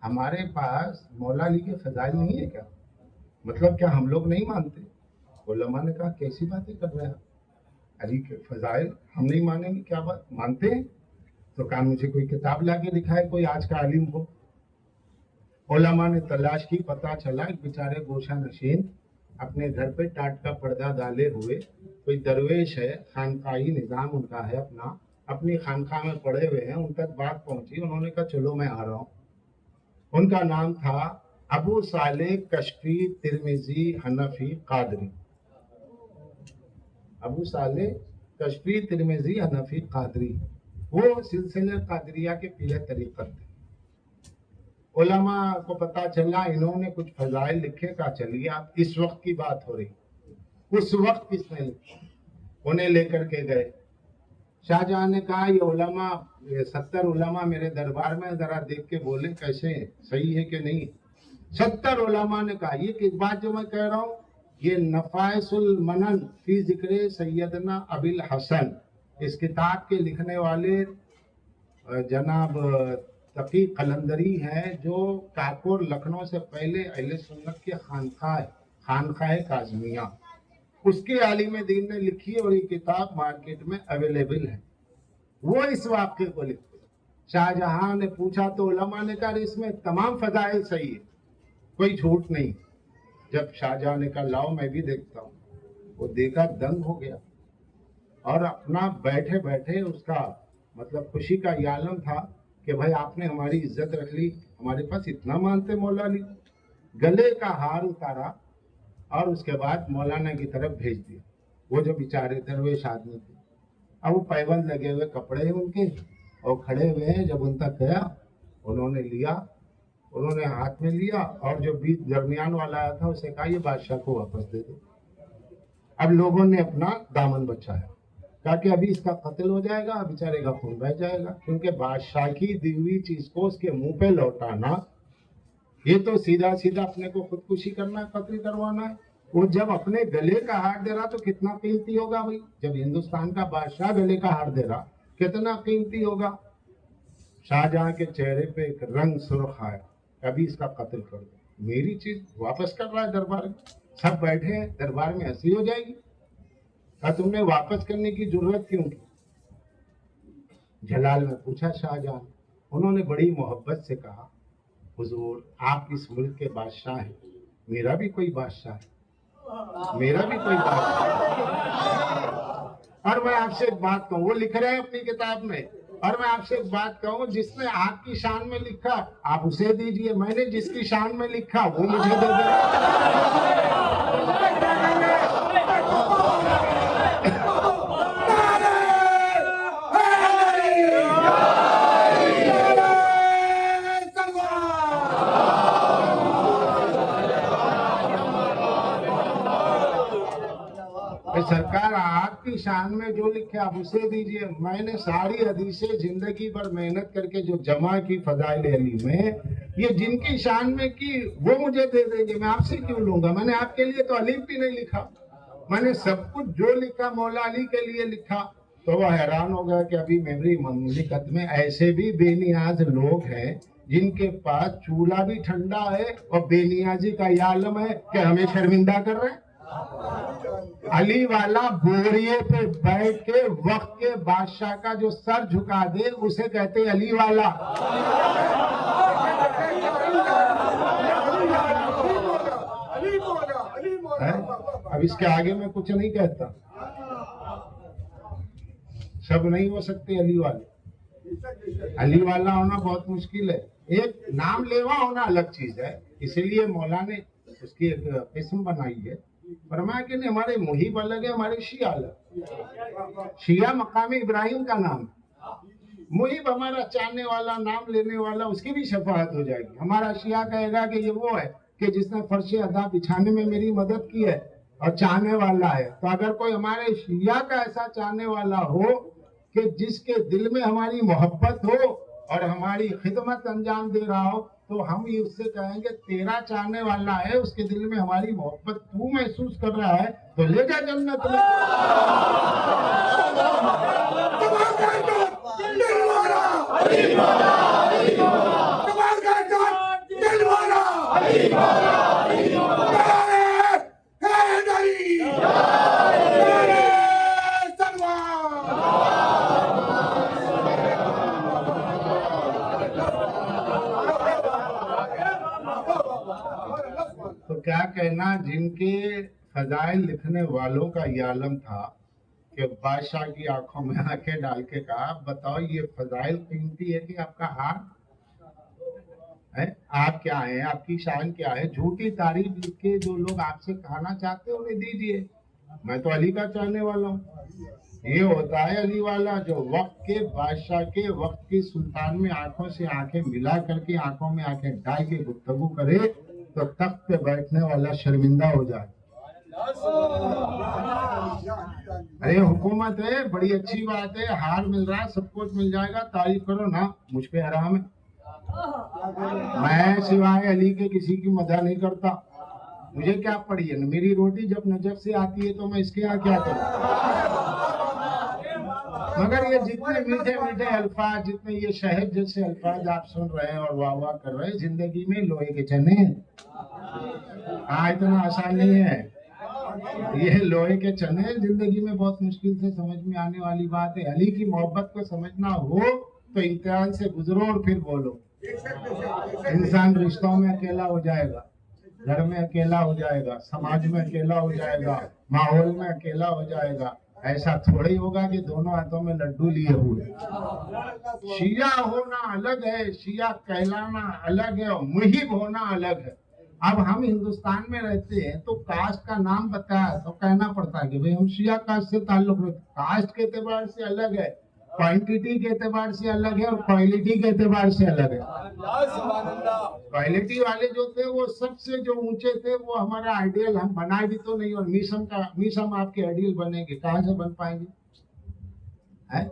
ہمارے پاس مولا علی کے فضائل نہیں ہے کیا؟ مطلب کیا ہم لوگ نہیں مانتے؟ علماء نے کہا کیسی باتیں کر رہے ہیں، علی کے فضائل ہم نہیں مانیں گے؟ کیا بات مانتے ہیں؟ تو کہا مجھے کوئی کتاب لا کے دکھائے کوئی آج کا عالم ہو. علماء نے تلاش کی، پتہ چلا ایک بیچارے گوشہ نشین اپنے گھر پہ ٹاٹ کا پردہ ڈالے ہوئے کوئی درویش ہے، خانقاہی نظام ان کا ہے اپنی خانقاہ میں پڑے ہوئے ہیں. ان تک بات پہنچی، انہوں نے کہا چلو میں آ رہا ہوں. ان کا نام تھا ابو صالح کشفی ترمذی حنفی قادری. ابو صالح کشفی ترمذی حنفی قادری، وہ سلسلہ قادریہ کے پیر طریقت تھے. علماء کو پتا چلا انہوں نے کچھ فضائل لکھے. کا چلیے آپ اس وقت کی بات ہو رہی، اس وقت کس نے لکھی؟ انہیں لے کر کے گئے. شاہجہاں نے کہا یہ علماء 70 علماء میرے دربار میں، ذرا دیکھ کے بولیں کیسے ہیں، صحیح ہے کہ نہیں. 70 علماء نے کہا یہ ایک بات جو میں کہہ رہا ہوں، یہ نفائس المنن فی ذکر سیدنا ابی الحسن، اس کتاب کے لکھنے والے جناب تقی قلندری ہیں، جو کانپور لکھنؤ سے پہلے اہل سنت کے خانقاہ کاظمیہ، اس کے عالم دین نے لکھی ہے، اور یہ کتاب مارکیٹ میں اویلیبل ہے. وہ اس واقعے کو لکھتے. شاہجہاں نے پوچھا تو علماء نے کہا اس میں تمام فضائل صحیح ہے، کوئی جھوٹ نہیں. جب شاہجہاں نے کہا لاؤ میں بھی دیکھتا ہوں، وہ دیکھا دنگ ہو گیا. اور اپنا بیٹھے بیٹھے اس کا مطلب خوشی کا یہ عالم تھا کہ بھائی آپ نے ہماری عزت رکھ لی، ہمارے پاس اتنا مانتے مولا علی. گلے کا ہار اتارا اور اس کے بعد مولانا کی طرف بھیج دیا. وہ جو بیچارے درویش آدمی تھے، اب وہ پیبند لگے ہوئے کپڑے ہیں ان کے اور کھڑے ہوئے ہیں. جب ان تک گیا انہوں نے لیا، انہوں نے ہاتھ میں لیا، اور جو بیچ درمیان والا آیا تھا اسے کہا یہ بادشاہ کو واپس دے دو. اب لوگوں نے اپنا دامن بچایا، کہا کہ ابھی اس کا قتل ہو جائے گا، بیچارے کا خون بہ جائے گا. کیونکہ بادشاہ کی دی ہوئی چیز کو اس کے منہ پہ لوٹانا، یہ تو سیدھا سیدھا اپنے کو خودکشی کرنا ہے، قتل کروانا ہے. وہ جب اپنے گلے کا ہار دے رہا تو کتنا قیمتی ہوگا بھائی. جب ہندوستان کا بادشاہ گلے کا ہار دے رہا کتنا قیمتی ہوگا. شاہجہاں کے چہرے پہ ایک رنگ سرخ آیا، ابھی اس کا قتل کر دو. मेरी चीज वापस कर रहा है दरबार में, सब बैठे हैं, दरबार में हंसी हो जाएगी। कहा तुमने वापस करने की जरूरत क्यों की? जलाल ने पूछा शाहजहां, उन्होंने बड़ी मोहब्बत से कहा, हुजूर आप इस मुल्क के बादशाह हैं, मेरा भी कोई बादशाह है, मेरा भी कोई बादशाह है। और मैं आपसे एक बात कहूँ, वो लिख रहे हैं अपनी किताब में, और मैं आपसे एक बात कहूँ, जिसने आपकी शान में लिखा आप उसे दीजिए, मैंने जिसकी शान में लिखा वो मुझे दे दे। सरकार आपकी शान में जो लिखे आप उसे दीजिए। मैंने सारी हदीसें जिंदगी भर मेहनत करके जो जमा की फजाइल अली में, ये जिनकी शान में की वो मुझे दे देंगे, मैं आपसे क्यों लूंगा? मैंने आपके लिए तो अलीफ भी नहीं लिखा, मैंने सब कुछ जो लिखा मौला अली के लिए लिखा। तो वह हैरान हो गया कि अभी मेरी ममलिकत में ऐसे भी बेनियाज लोग हैं जिनके पास चूल्हा भी ठंडा है और बेनियाजी का ये आलम है कि हमें शर्मिंदा कर रहे हैं। अली वाला बोरिए पे बैठ के वक्त के बादशाह का जो सर झुका दे उसे कहते अली वाला। है? अब इसके आगे मैं कुछ नहीं कहता, सब नहीं हो सकते अली वाले। अली वाला होना बहुत मुश्किल है, एक नाम लेवा होना अलग चीज है, इसीलिए मौला ने उसकी एक किस्म बनाई है। फरमाया कि नहीं, हमारे मुहिब अलग है, हमारे शिया अलग। शिया मकाम इब्राहिम का नाम, मुहिब हमारा चाहने वाला, नाम लेने वाला, उसकी भी शफाअत हो जाएगी। हमारा शिया कहेगा कि ये वो है कि जिसने फर्श अदा बिछाने में मेरी मदद की है और चाहने वाला है। तो अगर कोई हमारे शिया का ऐसा चाहने वाला हो कि जिसके दिल में हमारी मोहब्बत हो और हमारी खिदमत अंजाम दे रहा हो, तो हम ये उससे कहेंगे तेरा चाहने वाला है, उसके दिल में हमारी मोहब्बत तू महसूस कर रहा है, तो ले जा जन्नत में। तो क्या कहना, जिनके फजाइल लिखने वालों का ये आलम था कि बादशाह की आंखों में आंखें डाल के कहा, बताओ ये फजाइल कीमती है कि आपका हार है? आप क्या हैं, आपकी शान क्या है? झूठी तारीफ लिख के जो लोग आपसे कहना चाहते हैं उन्हें दीजिए, मैं तो अली का चाहने वाला हूँ। ये होता है अली वाला, जो वक्त के बादशाह के, वक्त की सुल्तान में आंखों से आंखें मिला करके, आंखों में आंखें डाल के गुफ्तगू करे तो तख्त पे बैठने वाला शर्मिंदा हो जाए। अरे हुकूमत है, बड़ी अच्छी बात है, हार मिल रहा है, सब कुछ मिल जाएगा, तारीफ करो ना, मुझ पे हराम है। मैं सिवाय अली के किसी की मदद नहीं करता, मुझे क्या पड़ी है, मेरी रोटी जब नजफ से आती है तो मैं इसके यहाँ क्या करूँ? मगर ये जितने मीठे मीठे अल्फाज, जितने ये शहद जैसे अल्फाज आप सुन रहे हैं और वाह वाह कर रहे हैं, जिंदगी में लोहे के चने। हाँ, इतना आसान नहीं है, ये लोहे के चने जिंदगी में बहुत मुश्किल से समझ में आने वाली बात है। अली की मोहब्बत को समझना हो तो इम्तिहान से गुजरो और फिर बोलो। इंसान रिश्तों में अकेला हो जाएगा, घर में अकेला हो जाएगा, समाज में अकेला हो जाएगा, माहौल में अकेला हो जाएगा। ऐसा थोड़ी होगा कि दोनों हाथों में लड्डू लिए हुए। शिया होना अलग है, शिया कहलाना अलग है और मुहिब होना अलग है। अब हम हिंदुस्तान में रहते हैं तो कास्ट का नाम बताया तो कहना पड़ता है कि भाई हम शिया कास्ट से ताल्लुक रखते। कास्ट के एतबार से अलग है, क्वांटिटी के एतबार से अलग है और क्वालिटी के एतबार से अलग है। क्वालिटी वाले जो थे वो सबसे जो ऊंचे थे, वो हमारा आइडियल हम बनाए भी तो नहीं, और मीसम आपके आइडियल बनेंगे, कहाँ से बन पाएंगे? है?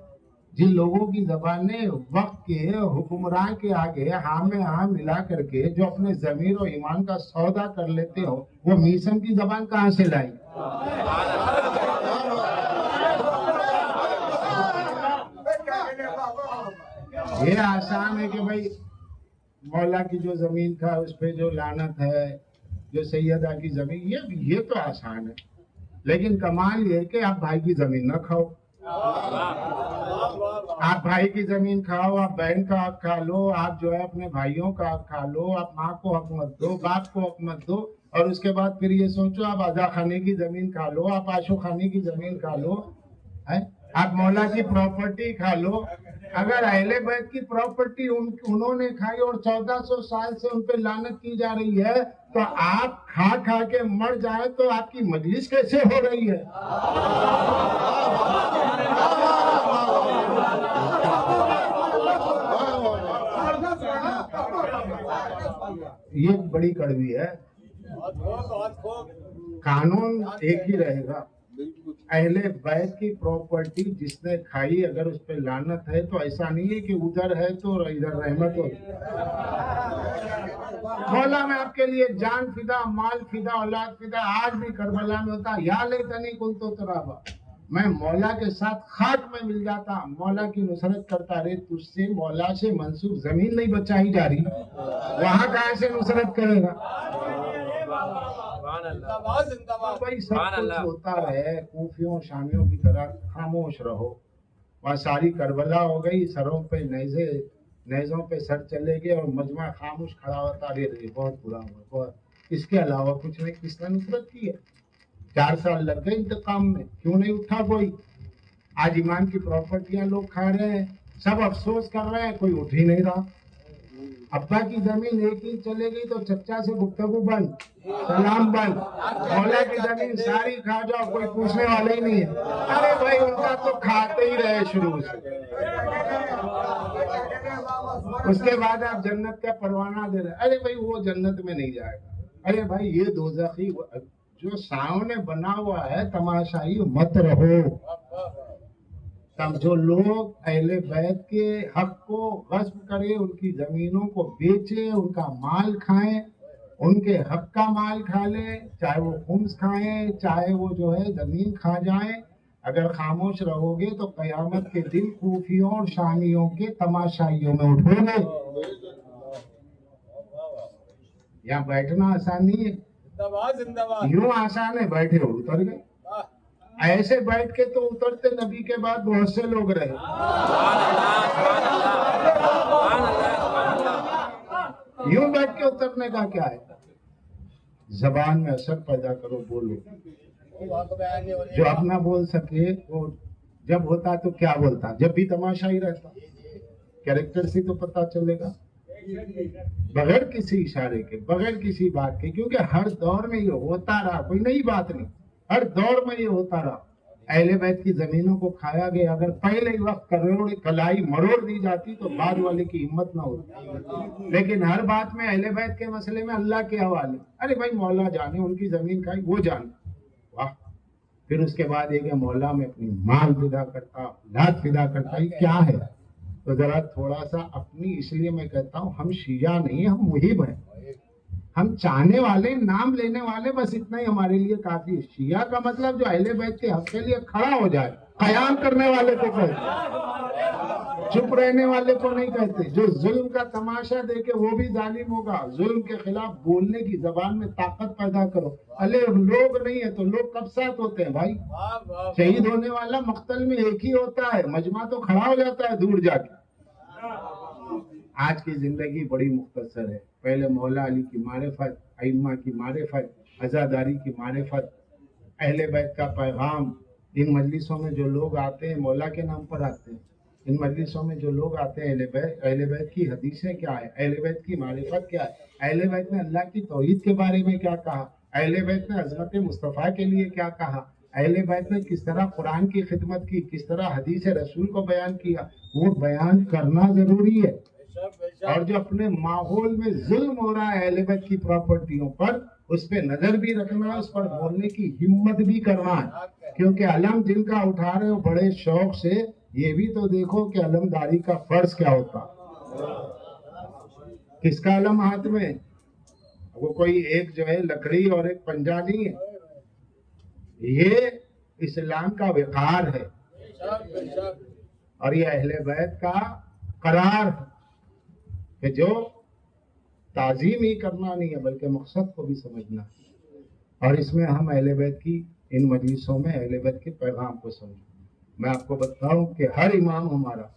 जिन लोगों की जबानें वक्त के हुक्मरान के आगे हाँ में हाँ मिला करके जो अपने जमीर और ईमान का सौदा कर लेते हो, वो मीसम की जबान कहाँ से लाएंगे? ये आसान है कि भाई मौला की जो जमीन था उस पे जो लानत है, जो सैयदा की जमीन, ये तो आसान है, लेकिन कमाल ये है कि आप भाई की जमीन ना खाओ। आप भाई की जमीन खाओ, आप बहन का हक खा लो, आप जो है अपने भाइयों का हक खा लो, आप माँ को हक मत दो, बाप को हक मत दो, और उसके बाद फिर ये सोचो आप आजा खाने की जमीन खा लो, आप आशो खाने की जमीन खा लो, है? आप मौला की प्रॉपर्टी खा लो। अगर अहले बैत की प्रॉपर्टी उन्होंने खाई और 1400 साल से उन पे लानत की जा रही है, तो आप खा खा के मर जाए तो आपकी मजलिस कैसे हो रही है? ये बड़ी कड़वी है। कानून एक ही रहेगा। अहले बैत की प्रॉपर्टी जिसने खाई, अगर उस पर लानत है तो ऐसा नहीं है कि उधर है तो इधर रहमत हो। मौला मैं आपके लिए जान फिदा, माल फिदा, औलाद फिदा, आज भी करबला में होता, या लेतनी कुंतो तुराबा, मैं मौला के साथ खाक में मिल जाता, मौला की नुसरत करता। रे तुझसे मौला से मंसूब जमीन नहीं बचाई जा रही, वहां कहां से नुसरत करेगा? भाई सब कुछ होता रहे, कूफियों शामियों की तरह खामोश रहो। वहाँ सारी करबला हो गई, सरों पे नेज़ों पे सर चले गए और मजमा खामोश खड़ा होता, रे बहुत बुरा हुआ, बहुत। इसके अलावा कुछ नहीं। किसने नुसरत की है? 4 साल लग गए इंतकाम में, क्यों नहीं उठा कोई? आज ईमान की प्रॉपर्टियां लोग खा रहे हैं, सब अफसोस कर रहे हैं, कोई उठ ही नहीं रहा। अब्बा की जमीन एक ही चले गई तो चच्चा से गुफ्तगू बंद, सलाम बंद। मौला की जमीन सारी खा जाओ, कोई पूछने वाला ही नहीं है। अरे भाई उनका तो खाते ही रहे शुरू से। उसके बाद आप जन्नत का परवाना दे रहे, अरे भाई वो जन्नत में नहीं जाएगा। अरे भाई ये दोज़खी जो सामने बना हुआ है तमाशाई मत रहो। तब जो लोग अहले बैत के हक को गस्ब करे, उनकी जमीनों को बेचे, उनका माल खाएं, उनके हक का माल खा ले, चाहे वो खुम्स खाएं, चाहे वो जो है जमीन खा जाएं, अगर खामोश रहोगे तो कयामत के दिन कूफियों और शामियों के तमाशाइयों में उठोगे। यहाँ बैठना आसान नहीं है, यूं आसान है, बैठे हो उतर गए। ऐसे बैठ के तो उतरते नबी के बाद बहुत से लोग रहे। यूं बैठ के उतरने का क्या है? जबान में असर पैदा करो, बोलो। जो अपना बोल सके वो जब होता तो क्या बोलता, जब भी तमाशा ही रहता। कैरेक्टर से तो पता चलेगा, बगैर किसी इशारे के, बगैर किसी बात के, क्योंकि हर दौर में ये होता रहा, कोई नई बात नहीं, हर दौर में ये होता रहा। अहले बैत की जमीनों को खाया गया, अगर पहले ही वक्त करोड़ कलाई मरोड़ दी जाती तो बाद वाले की हिम्मत ना होती। लेकिन हर बात में अहले बैत के मसले में अल्लाह के हवाले, अरे भाई मौला जाने, उनकी जमीन खाई वो जाने, वाह। फिर उसके बाद एक मौला में अपनी माल फिदा करता, औलाद फिदा करता, ये क्या है? तो जरा थोड़ा सा अपनी, इसलिए मैं कहता हूँ हम शिया नहीं, हम मुहिब हैं, हम चाहने वाले, नाम लेने वाले, बस इतना ही हमारे लिए काफी है। शिया का मतलब जो अहले बैत के हक के लिए खड़ा हो जाए, कयाम करने वाले को कहते, चुप रहने वाले को नहीं कहते। जो जुल्म का तमाशा देखे वो भी जालिम होगा। जुल्म के खिलाफ बोलने की जबान में ताकत पैदा करो। अरे लोग नहीं है तो लोग कब साथ होते हैं भाई? शहीद होने वाला मख्तल में एक ही होता है, मजमा तो खड़ा हो जाता है दूर जाके। आज की जिंदगी बड़ी मुख्तसर है। पहले मौला अली की मारिफत, अइम्मा की मारिफत, अज़ादारी की मारिफत, अहले बैत का पैगाम। इन मजलिसों में जो लोग आते हैं मौला के नाम पर आते हैं। इन मजलिसों में जो लोग आते हैं, अहले बैत की हदीसें क्या है, अहले बैत की मारिफत क्या है, अहले बैत ने अल्लाह की तौहीद के बारे में क्या कहा, अहले बैत ने अज़मत मुस्तफ़ा के लिए क्या कहा, अहले बैत ने किस तरह कुरान की खिदमत की, किस तरह हदीस रसूल को बयान किया, वो बयान करना जरूरी है। और जो अपने माहौल में जुल्म हो रहा है अहले बैत की प्रॉपर्टियों पर, उस पर नजर भी रखना है, उस पर बोलने की हिम्मत भी करना है। क्योंकि अलम जिनका उठा रहे हो बड़े शौक से, ये भी तो देखो कि अलमदारी का फर्ज क्या होता। किसका अलम हाथ में? वो कोई एक जो है लकड़ी और एक पंजा नहीं है, ये इस्लाम का विकार है और ये अहले बैत का करार है कि जो ताजीम ही करना नहीं है बल्कि मकसद को भी समझना है। और इसमें हम अहले बैत की इन मजलिसों में अहले बैत के पैगाम को समझें। मैं आपको बताऊं कि हर इमाम हमारा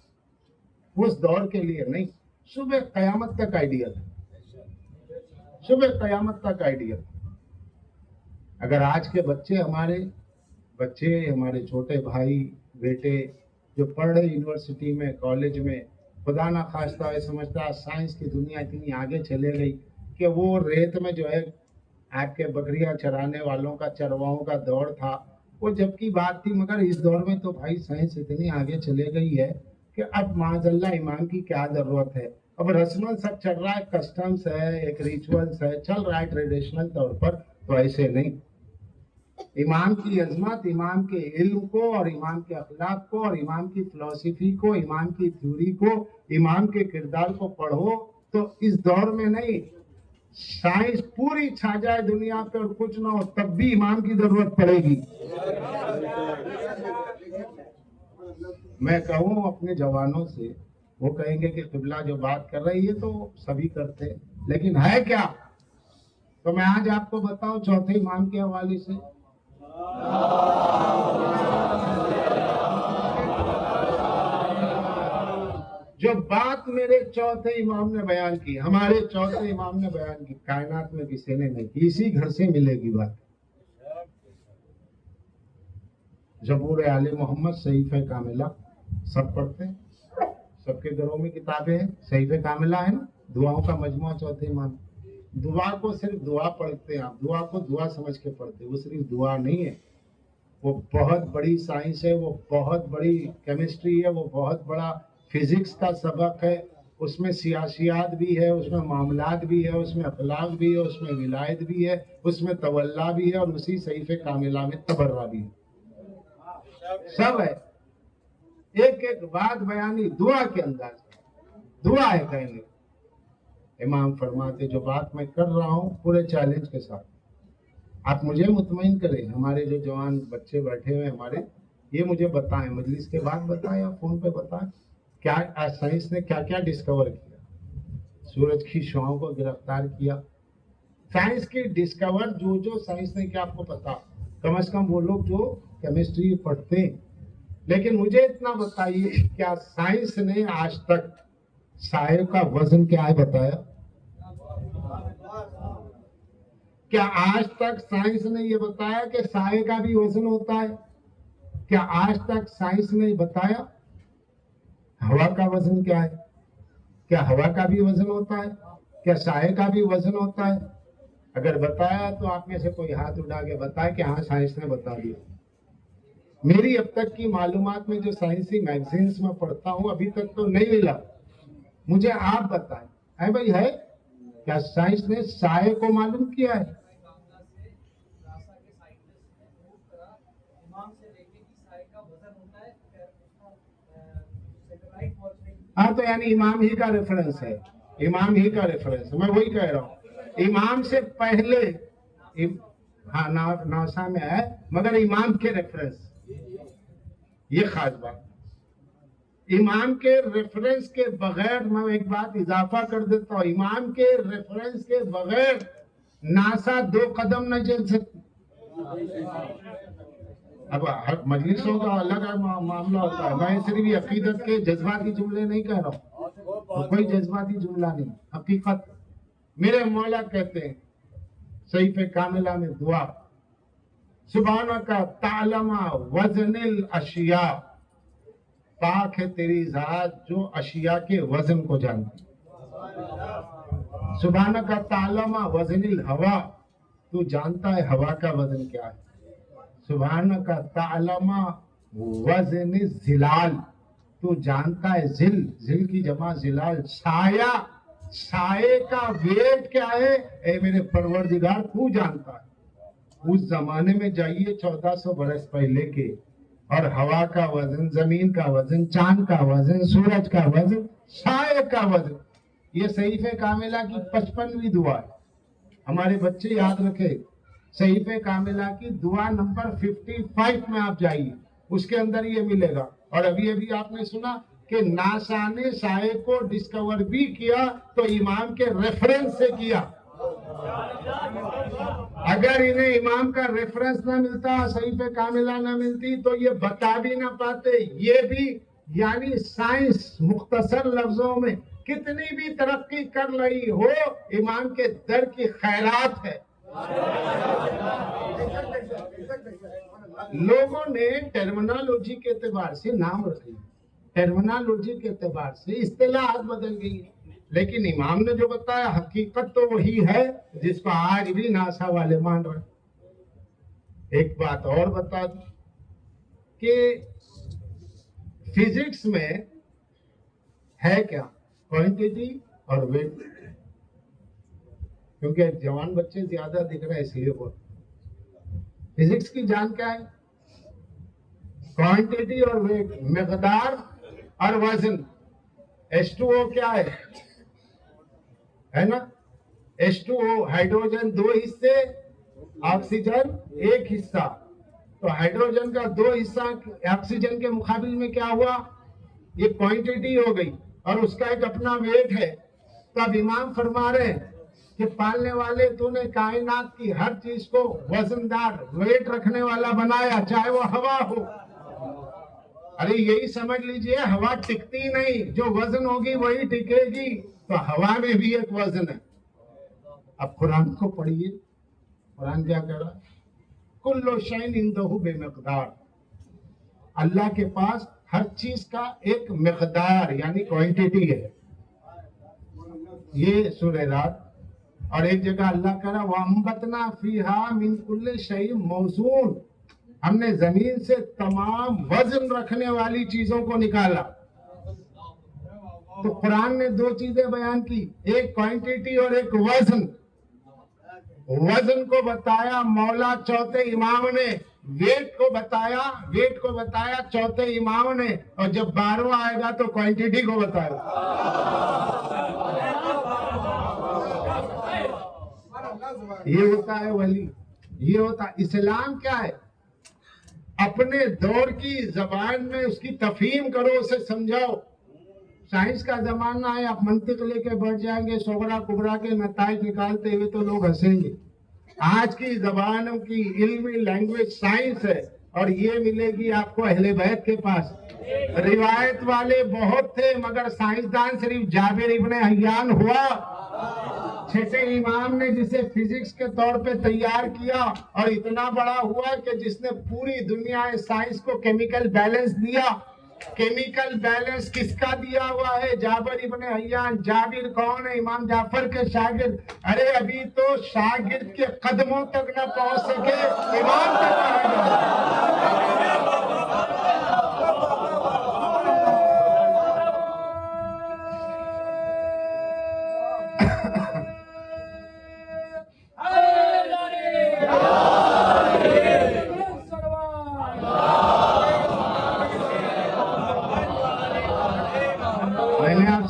उस दौर के लिए नहीं, सुबह क़यामत तक आइडियल है, सुबह क़यामत तक आइडियल। अगर आज के बच्चे हमारे छोटे भाई बेटे जो पढ़ रहे यूनिवर्सिटी में कॉलेज में, खुदा ना खास्ता है समझता साइंस की दुनिया इतनी आगे चले गई कि वो रेत में जो है आपके बकरियां चराने वालों का चरवाओं का दौर था, वो जब की बात थी। मगर इस दौर में तो भाई साइंस इतनी आगे चले गई है कि अब माज़अल्लाह इमाम की क्या ज़रूरत है। अब रस्मन सब चल रहा है, कस्टम्स है, एक रिचुअल्स है, चल रहा है ट्रेडिशनल तौर पर, तो ऐसे नहीं। इमाम की अजमत, इमाम के इल्म को और इमाम के अखलाक को और इमाम की फिलॉसफी को, इमाम की थ्योरी को, इमाम के किरदार को पढ़ो तो इस दौर में नहीं, साइंस पूरी छा जाए दुनिया पे और कुछ ना हो तब भी इमाम की जरूरत पड़ेगी। मैं कहूँ अपने जवानों से, वो कहेंगे कि किबला जो बात कर रही है तो सभी करते हैं, लेकिन है क्या? तो मैं आज आपको बताऊं चौथे इमाम के हवाले से। जो बात मेरे चौथे इमाम ने बयान की, हमारे चौथे इमाम ने बयान की, कायनात में किसी ने नहीं की, इसी घर से मिलेगी बात। ज़बूर आले मोहम्मद, सहीफ़े कामिला सब पढ़ते हैं, सबके घरों में किताबें हैं, सहीफ़े कामिला है ना, दुआओं का मजमुआ चौथे इमाम। दुआ को सिर्फ दुआ पढ़ते हैं आप, दुआ को दुआ समझ के पढ़ते, वो सिर्फ दुआ नहीं है, वो बहुत बड़ी साइंस है, वो बहुत बड़ी केमिस्ट्री है, वो बहुत बड़ा फिजिक्स का सबक है। उसमें सियासियात भी है, उसमें मामलात भी है, उसमें अखलाक भी है, उसमें विलायत भी है, उसमें तवल्ला भी है और उसी सहीफ़े कामिला में तबर्रा भी है, सब है। एक एक बात बयानी दुआ के अंदाज में, दुआ है कहने। इमाम फरमाते जो बात मैं कर रहा हूँ पूरे चैलेंज के साथ, आप मुझे मुतमईन करें, हमारे जो जवान बच्चे बैठे हुए हमारे, ये मुझे बताएं, मजलिस के बाद बताएं या फोन पे बताएं, क्या आज साइंस ने क्या क्या डिस्कवर किया। सूरज की शुआओं को गिरफ्तार किया, साइंस की डिस्कवर जो साइंस ने क्या आपको पता, कम से कम वो लोग जो केमिस्ट्री पढ़ते हैं। लेकिन मुझे इतना बताइए, क्या साइंस ने आज तक साये का वजन क्या है बताया? क्या आज तक साइंस ने ये बताया कि साये का भी वजन होता है? क्या आज तक साइंस ने बताया हवा का वजन क्या है? क्या हवा का भी वजन होता है? क्या साये का भी वजन होता है? अगर बताया तो आप में से कोई हाथ उठा के बताए कि हाँ साइंस ने बता दिया। मेरी अब तक की मालूमात में जो साइंसी मैगजीन्स में पढ़ता हूँ अभी तक तो नहीं मिला, मुझे आप बताएं। है भाई, है क्या साइंस ने साये को मालूम किया है? हाँ, तो यानी इमाम ही का रेफरेंस है, इमाम ही का रेफरेंस, मैं वही कह रहा हूँ। इमाम से पहले हाँ नासा में है, मगर इमाम के रेफरेंस, ये खास बात। इमाम के रेफरेंस के बगैर, मैं एक बात इजाफा कर देता हूँ, इमाम के रेफरेंस के बगैर नासा 2 कदम न चल सकती। अब हर मजलिसों का अलग मामला होता है, मैं सिर्फ अकीदत के जज्बाती जुमले नहीं कह रहा हूँ, तो कोई जज्बाती जुमला नहीं, हकीकत। मेरे मौला कहते हैं सहीफ़े कामिला में दुआ, सुब्हानका तालमा वज़निल अशिया, पाक है तेरी जात जो अशिया के वजन को जानती। सुब्हानका तालमा वज़निल हवा, तू जानता है हवा का वजन क्या है। सुब्हानका तालमा वज़निल ज़िलाल, तू जानता है जिल की जमा ज़िलाल, साया, साये का वेट क्या है ए मेरे परवरदिगार तू जानता है। उस जमाने में जाइए 1400 बरस पहले के, और हवा का वजन, जमीन का वजन, चांद का वजन, सूरज का वजन, साये का वजन, ये सहीफ़े कामिला की 55वीं दुआ है। हमारे बच्चे याद रखे, सहीफ़े कामिला की दुआ नंबर 55 में आप जाइए, उसके अंदर ये मिलेगा। और अभी अभी आपने सुना کہ ناسا نے سائے کو ڈسکور بھی کیا تو امام کے ریفرنس سے کیا. اگر انہیں امام کا ریفرنس نہ ملتا، صحیفہ کاملہ نہ ملتی تو یہ بتا بھی نہ پاتے. یہ بھی یعنی سائنس مختصر لفظوں میں کتنی بھی ترقی کر رہی ہو، امام کے در کی خیرات ہے. لوگوں نے ٹرمنالوجی کے اعتبار سے نام رکھے، ٹرمنالوجی کے اعتبار سے اصطلاحات بدل گئی، لیکن امام نے جو بتایا حقیقت تو وہی ہے جس کو آج بھی ناسا والے مان رہے. ایک بات اور بتا دوں کہ فزکس میں ہے کیا؟ کوانٹٹی اور ویٹ. کیونکہ جوان بچے زیادہ دکھ رہے ہیں اس لیے بول. فزکس کی جان کیا ہے؟ کوانٹٹی اور ویٹ، مقدار اور وزن. H2O کیا ہے نا؟ H2O ہائیڈروجن 2 حصے، آکسیجن 1 حصہ. تو ہائیڈروجن کا 2 حصہ آکسیجن کے مقابل میں کیا ہوا؟ یہ کوانٹٹی ہو گئی اور اس کا ایک اپنا ویٹ ہے. تب امام فرما رہے ہیں کہ پالنے والے تو نے کائنات کی ہر چیز کو وزندار ویٹ رکھنے والا بنایا، چاہے وہ ہوا ہو. ارے یہی سمجھ لیجئے ہوا ٹکتی نہیں، جو وزن ہوگی وہی ٹکے گی. تو ہوا میں بھی ایک وزن ہے. اب قرآن کو پڑھیے، قرآن کیا کہہ رہا؟ کل شیء عندہ بمقدار. اللہ کے پاس ہر چیز کا ایک مقدار یعنی کوانٹٹی ہے. یہ سورہ رات. اور ایک جگہ اللہ کہہ رہا وَأَنبَتْنَا فِيهَا مِن كُلِّ شَيْءٍ مَوْزُونٍ. ہم نے زمین سے تمام وزن رکھنے والی چیزوں کو نکالا. تو قرآن نے 2 چیزیں بیان کی، ایک کوانٹٹی اور ایک وزن. وزن کو بتایا مولا چوتھے امام نے، ویٹ کو بتایا چوتھے امام نے، اور جب 12واں آئے گا تو کوانٹٹی کو بتایا. یہ ہوتا ہے ولی، یہ ہوتا. اسلام کیا ہے؟ اپنے دور کی زبان میں اس کی تفہیم کرو، اسے سمجھاؤ. سائنس کا زمانہ ہے، آپ منطق لے کے بیٹھ جائیں گے صغرا کبرا کے نتائج نکالتے ہوئے تو لوگ ہنسیں گے. آج کی زبانوں کی علمی لینگویج سائنس ہے، اور یہ ملے گی آپ کو اہل بیت کے پاس. روایت والے بہت تھے مگر سائنسدان صرف جابر ابن حیان ہوا. چھٹے امام نے جسے فزکس کے طور پہ تیار کیا اور اتنا بڑا ہوا کہ جس نے پوری دنیا سائنس کو کیمیکل بیلنس دیا. کیمیکل بیلنس کس کا دیا ہوا ہے؟ جابر ابن حیان. جابر کون ہے؟ امام جعفر کے شاگرد. ارے ابھی تو شاگرد کے قدموں تک نہ پہنچ سکے، امام تک پہنچ گئے.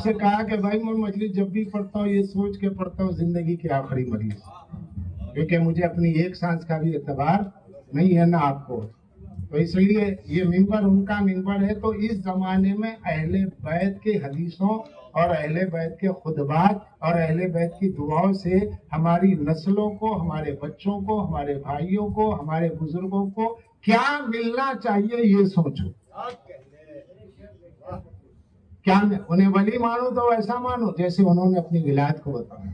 سے کہا کہ بھائی میں مجلس جب بھی پڑھتا ہوں یہ سوچ کے پڑھتا ہوں زندگی کی آخری مجلس، کیونکہ مجھے اپنی ایک سانس کا بھی اعتبار نہیں ہے نا آپ کو. تو اس لیے یہ منبر ان کا منبر ہے. تو اس زمانے میں اہل بیت کے حدیثوں اور اہل بیت کے خطبات اور اہل بیت کی دعاؤں سے ہماری نسلوں کو، ہمارے بچوں کو، ہمارے بھائیوں کو، ہمارے بزرگوں کو کیا ملنا چاہیے یہ سوچو. کیا انہیں ولی مانو تو ایسا مانو جیسے انہوں نے اپنی ولایت کو بتایا.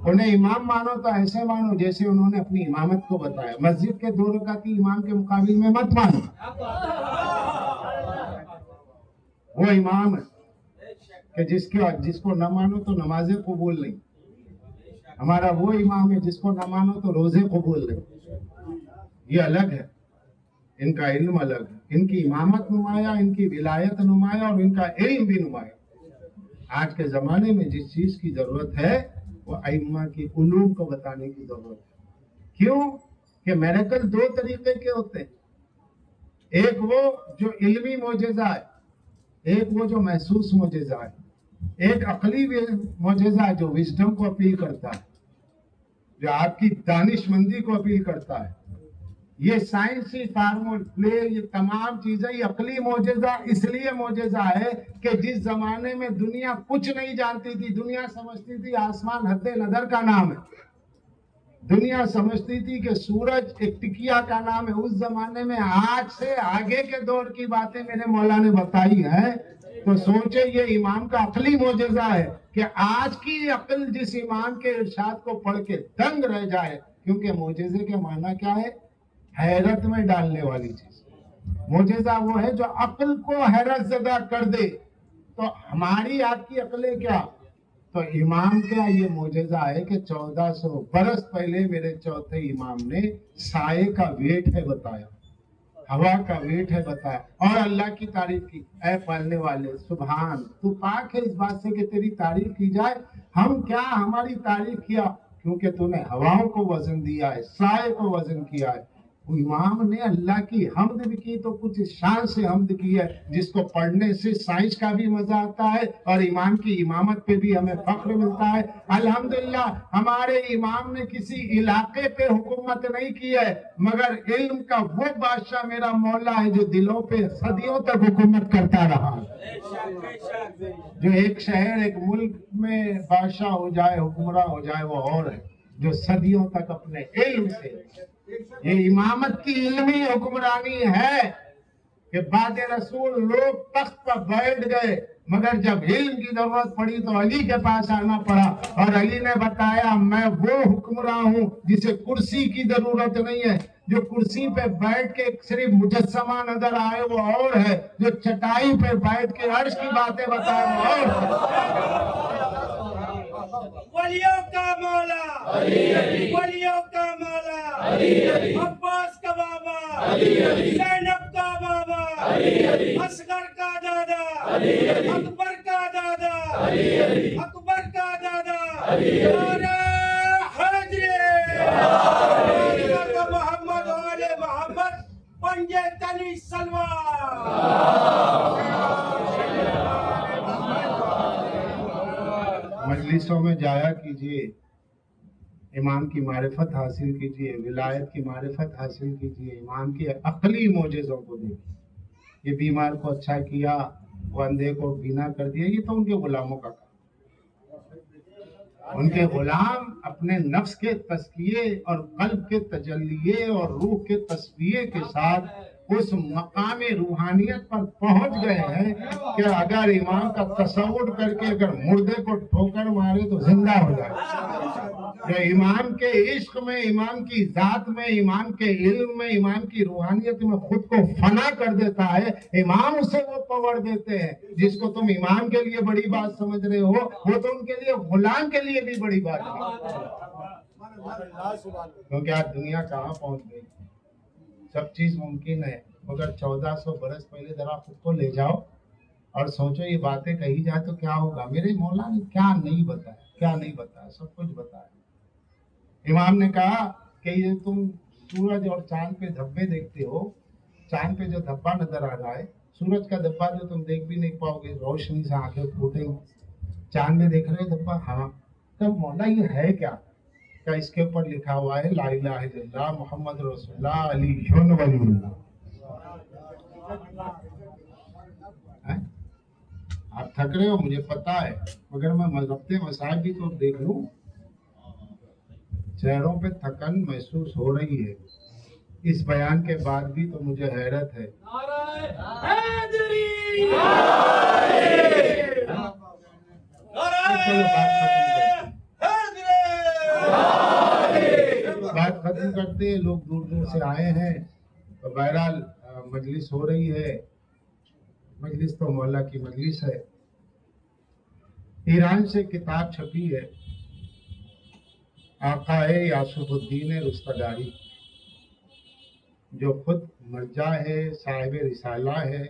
انہیں امام مانو تو ایسے مانو جیسے انہوں نے اپنی امامت کو بتایا. مسجد کے 2 رکعتی امام کے مقابل میں مت مانو. وہ امام ہے کہ جس کو نہ مانو تو نمازیں قبول نہیں. ہمارا وہ امام ہے جس کو نہ مانو تو روزے قبول نہیں. یہ الگ ہے، ان کا علم الگ ہے. ان کی امامت نمایاں، ان کی ولایت نمایاں، اور ان کا علم بھی نمایاں. آج کے زمانے میں جس چیز کی ضرورت ہے وہ ائمہ کی علوم کو بتانے کی ضرورت ہے. کیوں کہ میریکل 2 طریقے کے ہوتے ہیں. ایک وہ جو علمی معجزہ ہے، ایک وہ جو محسوس معجزہ ہے. ایک عقلی معجزہ ہے جو وزڈم کو اپیل کرتا ہے، جو آپ کی دانش مندی کو اپیل کرتا ہے. یہ سائنسی فارمولے، یہ تمام چیزیں، یہ عقلی معجزہ اس لیے معجزہ ہے کہ جس زمانے میں دنیا کچھ نہیں جانتی تھی، دنیا سمجھتی تھی آسمان حد نظر کا نام ہے، دنیا سمجھتی تھی کہ سورج ایک ٹکیا کا نام ہے، اس زمانے میں آج سے آگے کے دور کی باتیں میرے مولا نے بتائی ہیں، تو سوچے یہ امام کا عقلی معجزہ ہے کہ آج کی عقل جس امام کے ارشاد کو پڑھ کے دنگ رہ جائے، کیونکہ معجزے کے معنی کیا ہے؟ حیرت میں ڈالنے والی چیز۔ معجزہ وہ ہے جو عقل کو حیرت زدہ کر دے، تو ہماری آپ کی عقلیں کیا؟ تو امام کا یہ معجزہ ہے کہ 1400 برس پہلے میرے چوتھے امام نے سائے کا ویٹ ہے بتایا، ہوا کا ویٹ ہے بتایا، اور اللہ کی تعریف کی۔ اے پالنے والے سبحان، تو پاک ہے اس بات سے کہ تیری تعریف کی جائے، ہم کیا ہماری تعریف کیا، کیونکہ تو نے ہواؤں کو وزن دیا ہے، سائے کو وزن کیا ہے۔ امام نے اللہ کی حمد بھی کی تو کچھ شان سے حمد کی ہے، جس کو پڑھنے سے سائنس کا بھی مزہ آتا ہے اور امام کی امامت پہ بھی ہمیں فخر ملتا ہے۔ الحمدللہ ہمارے امام نے کسی علاقے پہ حکومت نہیں کی ہے، مگر علم کا وہ بادشاہ میرا مولا ہے جو دلوں پہ صدیوں تک حکومت کرتا رہا۔ جو ایک شہر ایک ملک میں بادشاہ ہو جائے، حکمراں ہو جائے، وہ اور ہے جو صدیوں تک اپنے علم سے، یہ امامت کی علمی حکمرانی ہے کہ بعد رسول لوگ تخت پر بیٹھ گئے، مگر جب علم کی ضرورت پڑی تو علی کے پاس آنا پڑا، اور علی نے بتایا میں وہ حکمراں ہوں جسے کرسی کی ضرورت نہیں ہے، جو کرسی پہ بیٹھ کے صرف مجسمہ نظر آئے وہ اور ہے، جو چٹائی پہ بیٹھ کے عرش کی باتیں بتائے وہ اور ہے۔ ولیوں کا مولا، ولیوں کا مولا، عباس کا بابا، زینب کا بابا، اصغر کا دادا، اکبر کا دادا، اکبر کا دادا، نعرہ حیدری، نعرہ محمد و آل محمد، پنجے تنی سلوار۔ مجلسوں میں جایا کیجئے، امام کی معرفت حاصل کیجئے، ولایت کی معرفت حاصل کیجئے، امام کی عقلی معجزوں کو دیکھیے۔ یہ بیمار کو اچھا کیا، وہ اندھے کو بینا کر دیا، یہ تو ان کے غلاموں کا کام۔ ان کے غلام اپنے نفس کے تزکیے اور قلب کے تجلیے اور روح کے تصفیے کے ساتھ اس مقام روحانیت پر پہنچ گئے ہیں کہ اگر امام کا تصور کر کے اگر مردے کو ٹھوکر مارے تو زندہ ہو جائے۔ جو امام کے عشق میں، امام کی ذات میں، امام کے علم میں، امام کی روحانیت میں خود کو فنا کر دیتا ہے، امام اسے وہ پاور دیتے ہیں جس کو تم امام کے لیے بڑی بات سمجھ رہے ہو، وہ تو ان کے لیے غلام کے لیے بھی بڑی بات ہے۔ کیونکہ آج دنیا کہاں پہنچ گئی، سب چیز ممکن ہے، مگر 1400 برس پہلے ذرا خود کو لے جاؤ اور سوچو یہ باتیں کہی جائے تو کیا ہوگا۔ میرے مولا نے کیا نہیں بتایا، کیا نہیں بتایا، سب کچھ بتایا۔ امام نے کہا کہ یہ تم سورج اور چاند پہ دھبے دیکھتے ہو، چاند پہ جو دھبا نظر آ رہا ہے، سورج کا دھبا جو تم دیکھ بھی نہیں پاؤ گے، روشنی سے آنکھیں پھوٹیں گی، چاند میں دیکھ رہے دھبا، ہاں، تب مولا یہ ہے کیا؟ کہ اس کے اوپر لکھا ہوا ہے لا الہ الا اللہ محمد رسول اللہ علی ولی اللہ۔ آپ تھک رہے ہو مجھے پتا ہے، مگر میں مذہب مسائل بھی تو دیکھ لوں، چہروں پہ تھکن محسوس ہو رہی ہے، اس بیان کے بعد بھی تو مجھے حیرت ہے۔ بات ختم کرتے ہیں، لوگ دور دور سے آئے ہیں، تو بہرحال مجلس ہو رہی ہے، مجلس تو مولا کی مجلس ہے۔ ایران سے کتاب چھپی ہے، آقا یاسف الدین رستگاری، جو خود مرجع ہے، صاحب رسالہ ہے،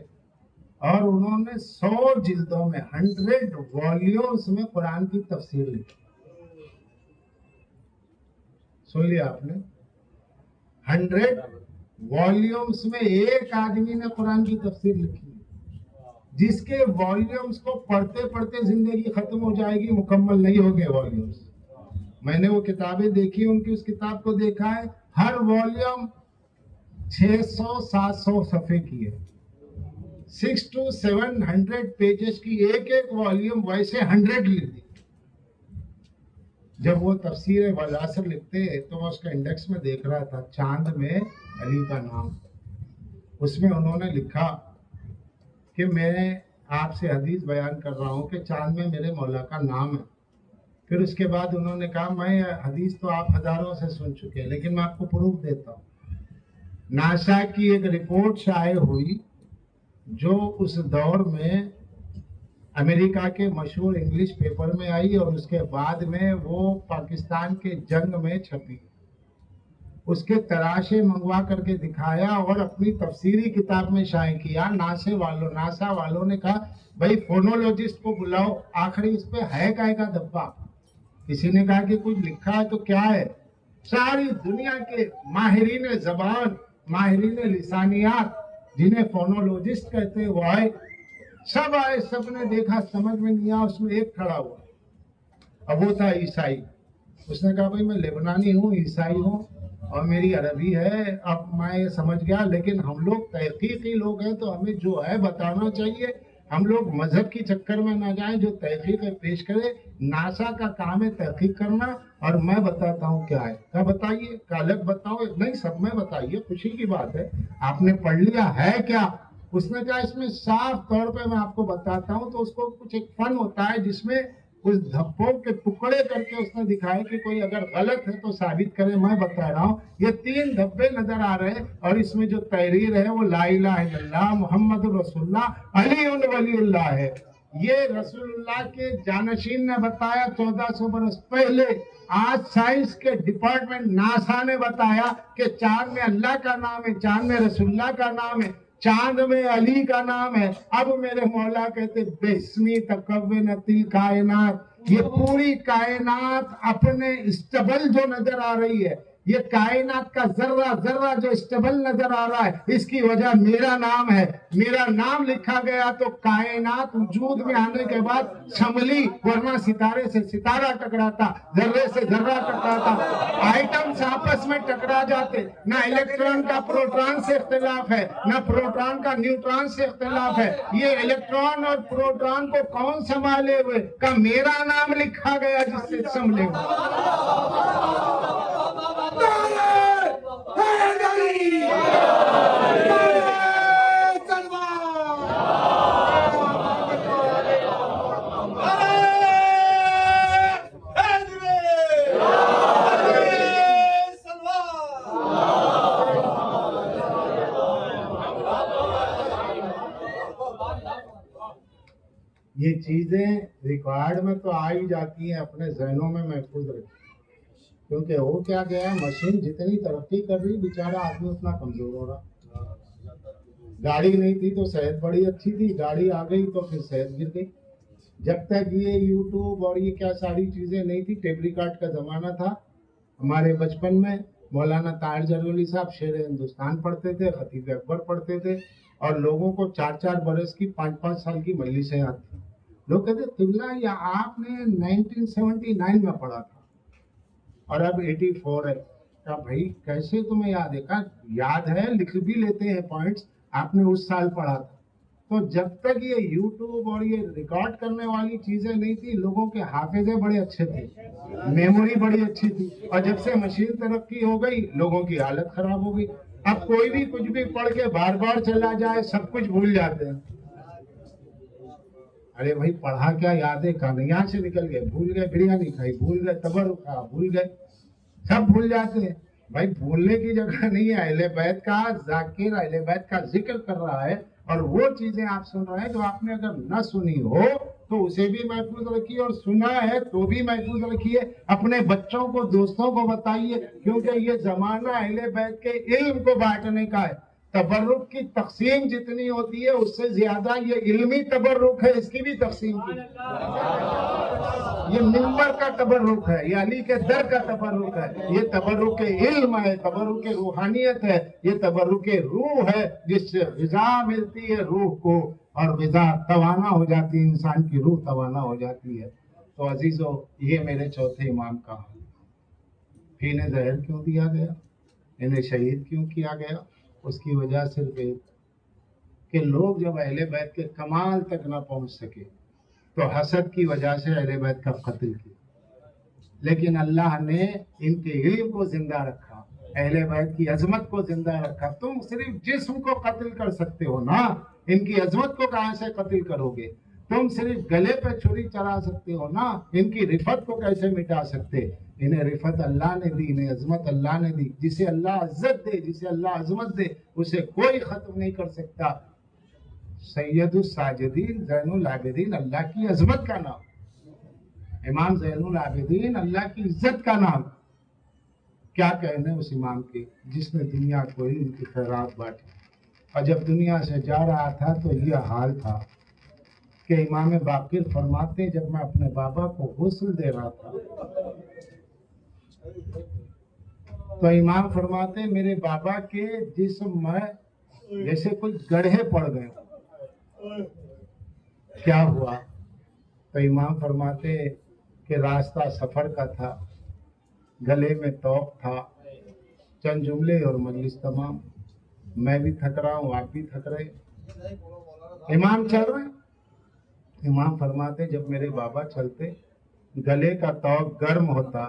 اور انہوں نے 100 جلدوں میں 100 والیومز میں قرآن کی تفسیر لکھی۔ سن لیا آپ نے، 100 والیومز میں ایک آدمی نے قرآن کی تفسیر لکھی، جس کے والیومز کو پڑھتے پڑھتے زندگی ختم ہو جائے گی، مکمل نہیں ہو گئے والیومز۔ میں نے وہ کتابیں دیکھی، ان کی اس کتاب کو دیکھا ہے، ہر والیوم 600-700 सफ़े की है, 600 to 700 पेजेस की एक एक वॉल्यूम, वैसे 100 लिख दी। जब वो तफसीर वजासर लिखते तो मैं उसका इंडेक्स में देख रहा था, चांद में अली का नाम, उसमें उन्होंने लिखा कि मैं आपसे हदीस बयान कर रहा हूँ कि चांद में मेरे मौला का नाम है। फिर उसके बाद उन्होंने कहा मैं हदीस तो आप हजारों से सुन चुके हैं, लेकिन मैं आपको प्रूफ देता हूँ। नासा की एक रिपोर्ट शाये हुई जो उस दौर में अमेरिका के मशहूर इंग्लिश पेपर में आई और उसके बाद में वो पाकिस्तान के जंग में छपी। उसके तराशे मंगवा करके दिखाया और अपनी तफसीरी किताब में शाये किया। नासा वालों ने कहा भाई फोनोलॉजिस्ट को बुलाओ, आखिरी इस पे है काय का धब्बा। किसी ने कहा कि कुछ लिखा है तो क्या है। सारी दुनिया के माहिरीन जबान, माहिरीन लिसानियात, जिन्हें फोनोलॉजिस्ट कहते हैं, वो आए, सब आए, सब ने देखा, समझ में नहीं आया। उसमें एक खड़ा हुआ, अब वो था ईसाई। उसने कहा भाई मैं लेबनानी हूँ, ईसाई हूँ और मेरी अरबी है। अब मैं ये समझ गया, लेकिन हम लोग तहकीकी लोग हैं तो हमें जो है बताना चाहिए। हम लोग मजहब की चक्कर में ना जाएं, जो तहकीक पेश करे। नासा का काम है तहकीक करना, और मैं बताता हूँ क्या है। क्या बताइए, क्या अलग बताओ? नहीं, सब में बताइए, खुशी की बात है। आपने पढ़ लिया है क्या? उसने कहा इसमें साफ तौर पे मैं आपको बताता हूँ। तो उसको कुछ एक फन होता है जिसमें उस धब्बों के टुकड़े करके उसने दिखाया कि कोई अगर गलत है तो साबित करे। मैं बता रहा हूँ, ये 3 धब्बे नजर आ रहे हैं और इसमें जो तहरीर है वो ला इलाहा इल्लल्लाह मुहम्मद रसूलुल्लाह अली वलीउल्लाह है। ये रसूलुल्लाह के जानशीन ने बताया 1400 बरस पहले। आज साइंस के डिपार्टमेंट नासा ने बताया कि चांद में अल्लाह का नाम है, चांद में रसूलुल्लाह का नाम है, चांद में अली का नाम है। अब मेरे मौला कहते बेस्मी तकव्वनतिल कायनात, ये पूरी कायनात अपने स्टेबल जो नजर आ रही है, ये कायनात का जर्रा जर्रा जो स्टेबल नजर आ रहा है, इसकी वजह मेरा नाम है। मेरा नाम लिखा गया तो कायनात वजूद में आने के बाद संभली, वरना सितारे से सितारा टकराता, जर्रे से जर्रा टकराता, आइटम्स आपस में टकरा जाते। ना इलेक्ट्रॉन का प्रोटॉन से इख्तिलाफ है, ना प्रोटॉन का न्यूट्रॉन से इख्तिलाफ है। ये इलेक्ट्रॉन और प्रोटॉन को कौन संभाले हुए? का मेरा नाम लिखा गया जिससे संभले हुए। ये चीजें रिकॉर्ड में तो आ ही जाती हैं, अपने जहनों में महफूज रखें। क्योंकि हो क्या गया, मशीन जितनी तरक्की कर रही, बेचारा आदमी उतना कमजोर हो रहा। गाड़ी नहीं थी तो सेहत बड़ी अच्छी थी, गाड़ी आ गई तो फिर सेहत गिर गई। जब तक ये यूट्यूब और ये क्या सारी चीजें नहीं थी, टेप रिकॉर्ड का जमाना था। हमारे बचपन में मौलाना ताहिर जरवली साहब शेर हिंदुस्तान पढ़ते थे, खतीब अकबर पढ़ते थे, और लोगों को 4-4 बरस की 5-5 साल की मजलिसें आती। लोग कहते तिल्ला या आपने 1979 में पढ़ा था और अब 84 है। क्या भाई कैसे तुम्हें याद है? का याद है, लिख भी लेते हैं पॉइंट्स, आपने उस साल पढ़ा था। तो जब तक ये यूट्यूब और ये रिकॉर्ड करने वाली चीजें नहीं थी, लोगों के हाफिजे बड़े अच्छे थे, मेमोरी बड़ी अच्छी थी। और जब से मशीन तरक्की हो गई, लोगों की हालत खराब हो गई। अब कोई भी कुछ भी पढ़ के बार बार चला जाए, सब कुछ भूल जाते हैं। अरे भाई पढ़ा क्या, यादें कहानियां से निकल गए, भूल गए, बिरयानी खाई भूल गए, तबरुक खा भूल गए, सब भूल जाते हैं। भाई भूलने की जगह नहीं है। अहले बैत का जाकिर अहले बैत का जिक्र कर रहा है, और वो चीजें आप सुन रहे हैं जो आपने अगर न सुनी हो तो उसे भी महफूज रखिए, और सुना है तो भी महफूज रखिए। अपने बच्चों को, दोस्तों को बताइए, क्योंकि ये जमाना अहले बैत के इल्म को बांटने का है। तबर्रुक की तकसीम जितनी होती है, उससे ज्यादा ये इल्मी तबर्रुक है, इसकी भी तकसीम की। ये मिंबर का तबर्रुक है, ये अली के दर का तबर्रुक है, ये तबर्रुक इल्म है, तबर्रुक रूहानियत है, ये तबर्रुक रूह है, जिससे ग़िज़ा मिलती है रूह को, और ग़िज़ा तवाना हो जाती है, इंसान की रूह तवाना हो जाती है। तो अजीजों, ये मेरे चौथे इमाम का हाल। इन्हें जहर क्यों दिया गया, इन्हें शहीद क्यों किया गया? اس کی وجہ صرف ایک کہ لوگ جب اہل بیت کے کمال تک نہ پہنچ سکے تو حسد کی وجہ سے اہل بیت کا قتل کیا، لیکن اللہ نے ان کے علم کو زندہ رکھا، اہل بیت کی عظمت کو زندہ رکھا۔ تم صرف جسم کو قتل کر سکتے ہو نا، ان کی عظمت کو کہاں سے قتل کرو گے؟ تم صرف گلے پہ چھری چلا سکتے ہو نا، ان کی رفت کو کیسے مٹا سکتے؟ انہیں رفت اللہ نے دی، انہیں عظمت اللہ نے دی۔ جسے اللہ عزت دے، جسے اللہ عظمت دے، اسے کوئی ختم نہیں کر سکتا۔ سید الساجدین زین العابدین اللہ کی عظمت کا نام، امام زین العابدین اللہ کی عزت کا نام۔ کیا کہنے اس امام کے جس نے دنیا کو ان کی خیرات بانٹی، اور جب دنیا سے جا رہا تھا تو یہ حال تھا کہ امام باقر فرماتے جب میں اپنے بابا کو غسل دے رہا تھا تو امام فرماتے میرے بابا کے جسم میں جیسے کوئی گڑھے پڑ گئے۔ کیا ہوا؟ تو امام فرماتے کہ راستہ سفر کا تھا، گلے میں توق تھا، چند جملے اور مجلس تمام، میں بھی تھک رہا ہوں، آپ بھی تھک رہے، امام چل رہے۔ امام فرماتے جب میرے بابا چلتے گلے کا توق گرم ہوتا،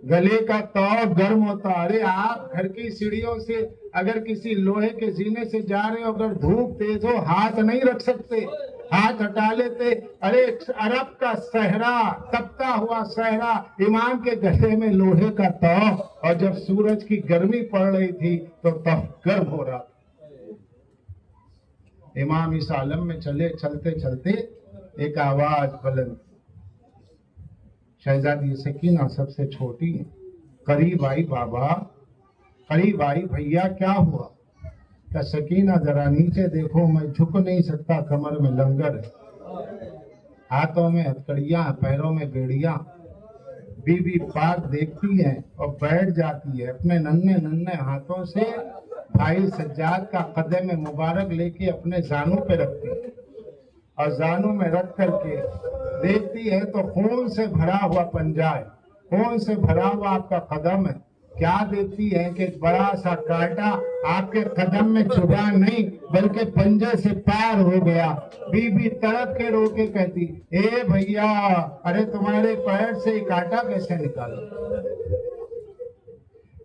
گلے کا توق گرم ہوتا۔ ارے آپ گھر کی سیڑھیوں سے اگر کسی لوہے کے زینے سے جا رہے ہو، اگر دھوپ تیز ہو ہاتھ نہیں رکھ سکتے، ہاتھ ہٹا لیتے۔ ارے عرب کا صحرا، تپتا ہوا صحرا، امام کے گلے میں لوہے کا توق، اور جب سورج کی گرمی پڑ رہی تھی تو توق گرم ہو رہا تھا۔ امام اس عالم میں چلتے چلتے ایک آواز بلند، شہزادی سکینہ سب سے چھوٹی ہے، قریب آئی، بابا قریب آئی، بھیا کیا ہوا؟ کہ سکینہ ذرا نیچے دیکھو، میں جھک نہیں سکتا، کمر میں لنگر ہے، ہاتھوں میں ہتھکڑیاں، پیروں میں بیڑیاں۔ بی بی پاک دیکھتی ہے اور بیٹھ جاتی ہے، اپنے ننھے ننھے ہاتھوں سے بھائی سجاد کا قدم مبارک لے کے اپنے زانوں پہ رکھتی ہے، اور زانوں میں رکھ کر کے دیکھتی ہے تو خون سے بھرا ہوا پنجہ ہے، خون سے بھرا ہوا آپ کا قدم ہے۔ کیا دیکھتی ہے کہ ایک بڑا سا کانٹا آپ کے قدم میں چبھا نہیں بلکہ پنجے سے پار ہو گیا۔ بی بی تڑپ کے رو کے کہتی اے بھیا، ارے تمہارے پیر سے یہ کانٹا کیسے نکالا؟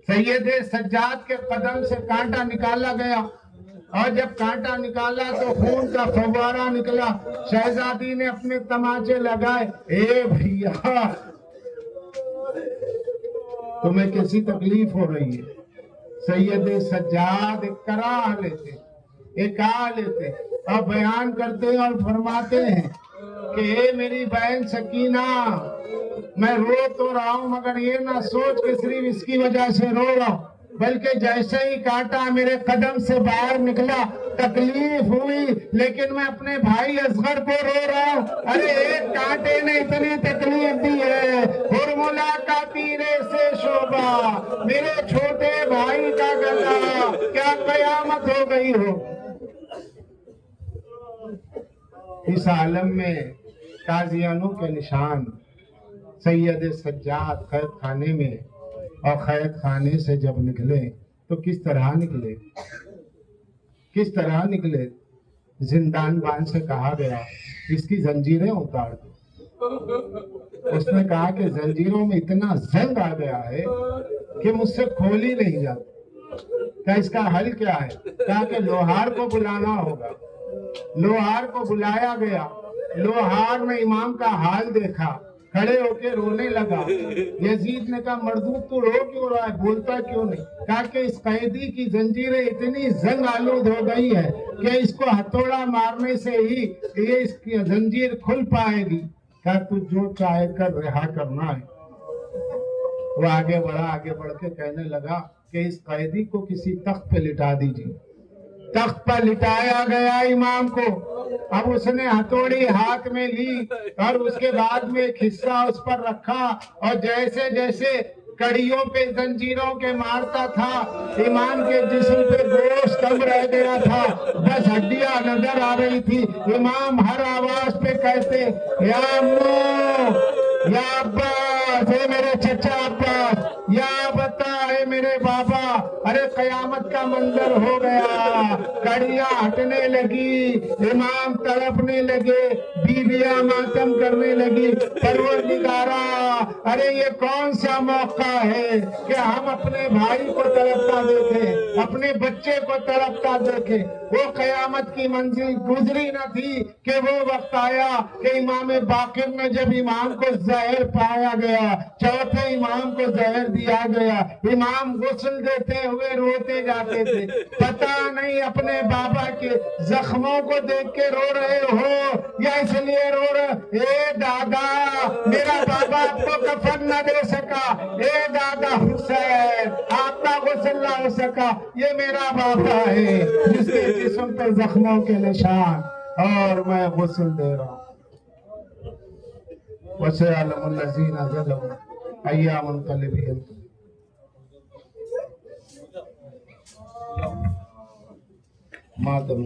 سید سجاد کے قدم سے کانٹا نکالا گیا، اور جب کانٹا نکالا تو خون کا فوارہ نکلا۔ شہزادی نے اپنے تماچے لگائے، اے بھیا تمہیں کیسی تکلیف ہو رہی ہے؟ سید سجاد ایک کراہ لیتے، ایک آ لیتے اور بیان کرتے اور فرماتے ہیں کہ اے میری بہن سکینہ، میں رو تو رہا ہوں مگر یہ نہ سوچ کہ صرف اس کی وجہ سے رو رہا ہوں، بلکہ جیسے ہی کانٹا میرے قدم سے باہر نکلا تکلیف ہوئی، لیکن میں اپنے بھائی اصغر کو رو رہا ہوں۔ ارے ایک کانٹے نے اتنی تکلیف دی ہے، ہرملا کا تیرے سے شعبہ، میرے چھوٹے بھائی کا گلا، کیا قیامت ہو گئی ہو؟ اس عالم میں تازیانوں کے نشان سید سجاد قید خانے میں، اور قید خانے سے جب نکلے تو کس طرح نکلے؟ کس طرح نکلے؟ زندان بان سے کہا گیا اس کی زنجیریں اتار دو۔ اس نے کہا کہ زنجیروں میں اتنا زنگ آ گیا ہے کہ مجھ سے کھولی نہیں جاتی، کہ اس کا حل کیا ہے؟ کہا کہ لوہار کو بلانا ہوگا۔ لوہار کو بلایا گیا، لوہار نے امام کا حال دیکھا، کھڑے ہو کے رونے لگا۔ یزید نے کہا مردود تو رو کیوں رہا ہے، بولتا کیوں نہیں؟ کہا کہ اس قیدی کی زنجیریں اتنی زنگ آلود ہو گئی ہے کہ اس کو ہتھوڑا مارنے سے ہی یہ اس کی زنجیر کھل پائے گی۔ کہا تو جو چاہے کر، رہا کرنا ہے۔ وہ آگے بڑھا، آگے بڑھ کے کہنے لگا کہ اس قیدی کو کسی تخت پہ لٹا دیجیے۔ تخت پر لٹایا گیا امام کو، اب اس نے ہتھوڑی ہاتھ میں لی اور اس کے بعد میں ایک حصہ اس پر رکھا، اور جیسے جیسے کڑیوں پہ زنجیروں کے مارتا تھا امام کے جسم پہ گوشت کم رہ گیا تھا، بس ہڈیاں نظر آ رہی تھی۔ امام ہر آواز پہ کہتے یا امو، یا عباس، اے میرے چچا عباس، یا بتا، اے میرے بابا، ارے قیامت کا منظر ہو گیا، گھڑیاں ہٹنے لگی، امام تڑپنے لگے، بیویاں ماتم کرنے لگی۔ پروردگارا، ارے یہ کون سا موقع ہے کہ ہم اپنے بھائی کو تڑپتا دیکھیں، اپنے بچے کو تڑپتا دیکھیں۔ وہ قیامت کی منزل گزری نہ تھی کہ وہ وقت آیا کہ امام باقر میں جب امام کو زہر پایا گیا، چوتھے امام کو زہر دیا گیا، امام غسل دیتے ہوئے روتے جاتے تھے۔ پتہ نہیں اپنے بابا کے زخموں کو دیکھ کے رو رہے ہو یا اس لیے رو رہے، اے دادا میرا بابا آپ کو کفن نہ دے سکا، اے دادا حسین آپ کا غسل نہ ہو سکا، یہ میرا بابا ہے جس کے جسم پر زخموں کے نشان، اور میں غسل دے رہا ہوں۔ وَسَيَعْلَمُ الَّذِينَ ظَلَمُوا أَيَّ مُنقَلِبٍ يَنقَلِبُونَ۔ مادم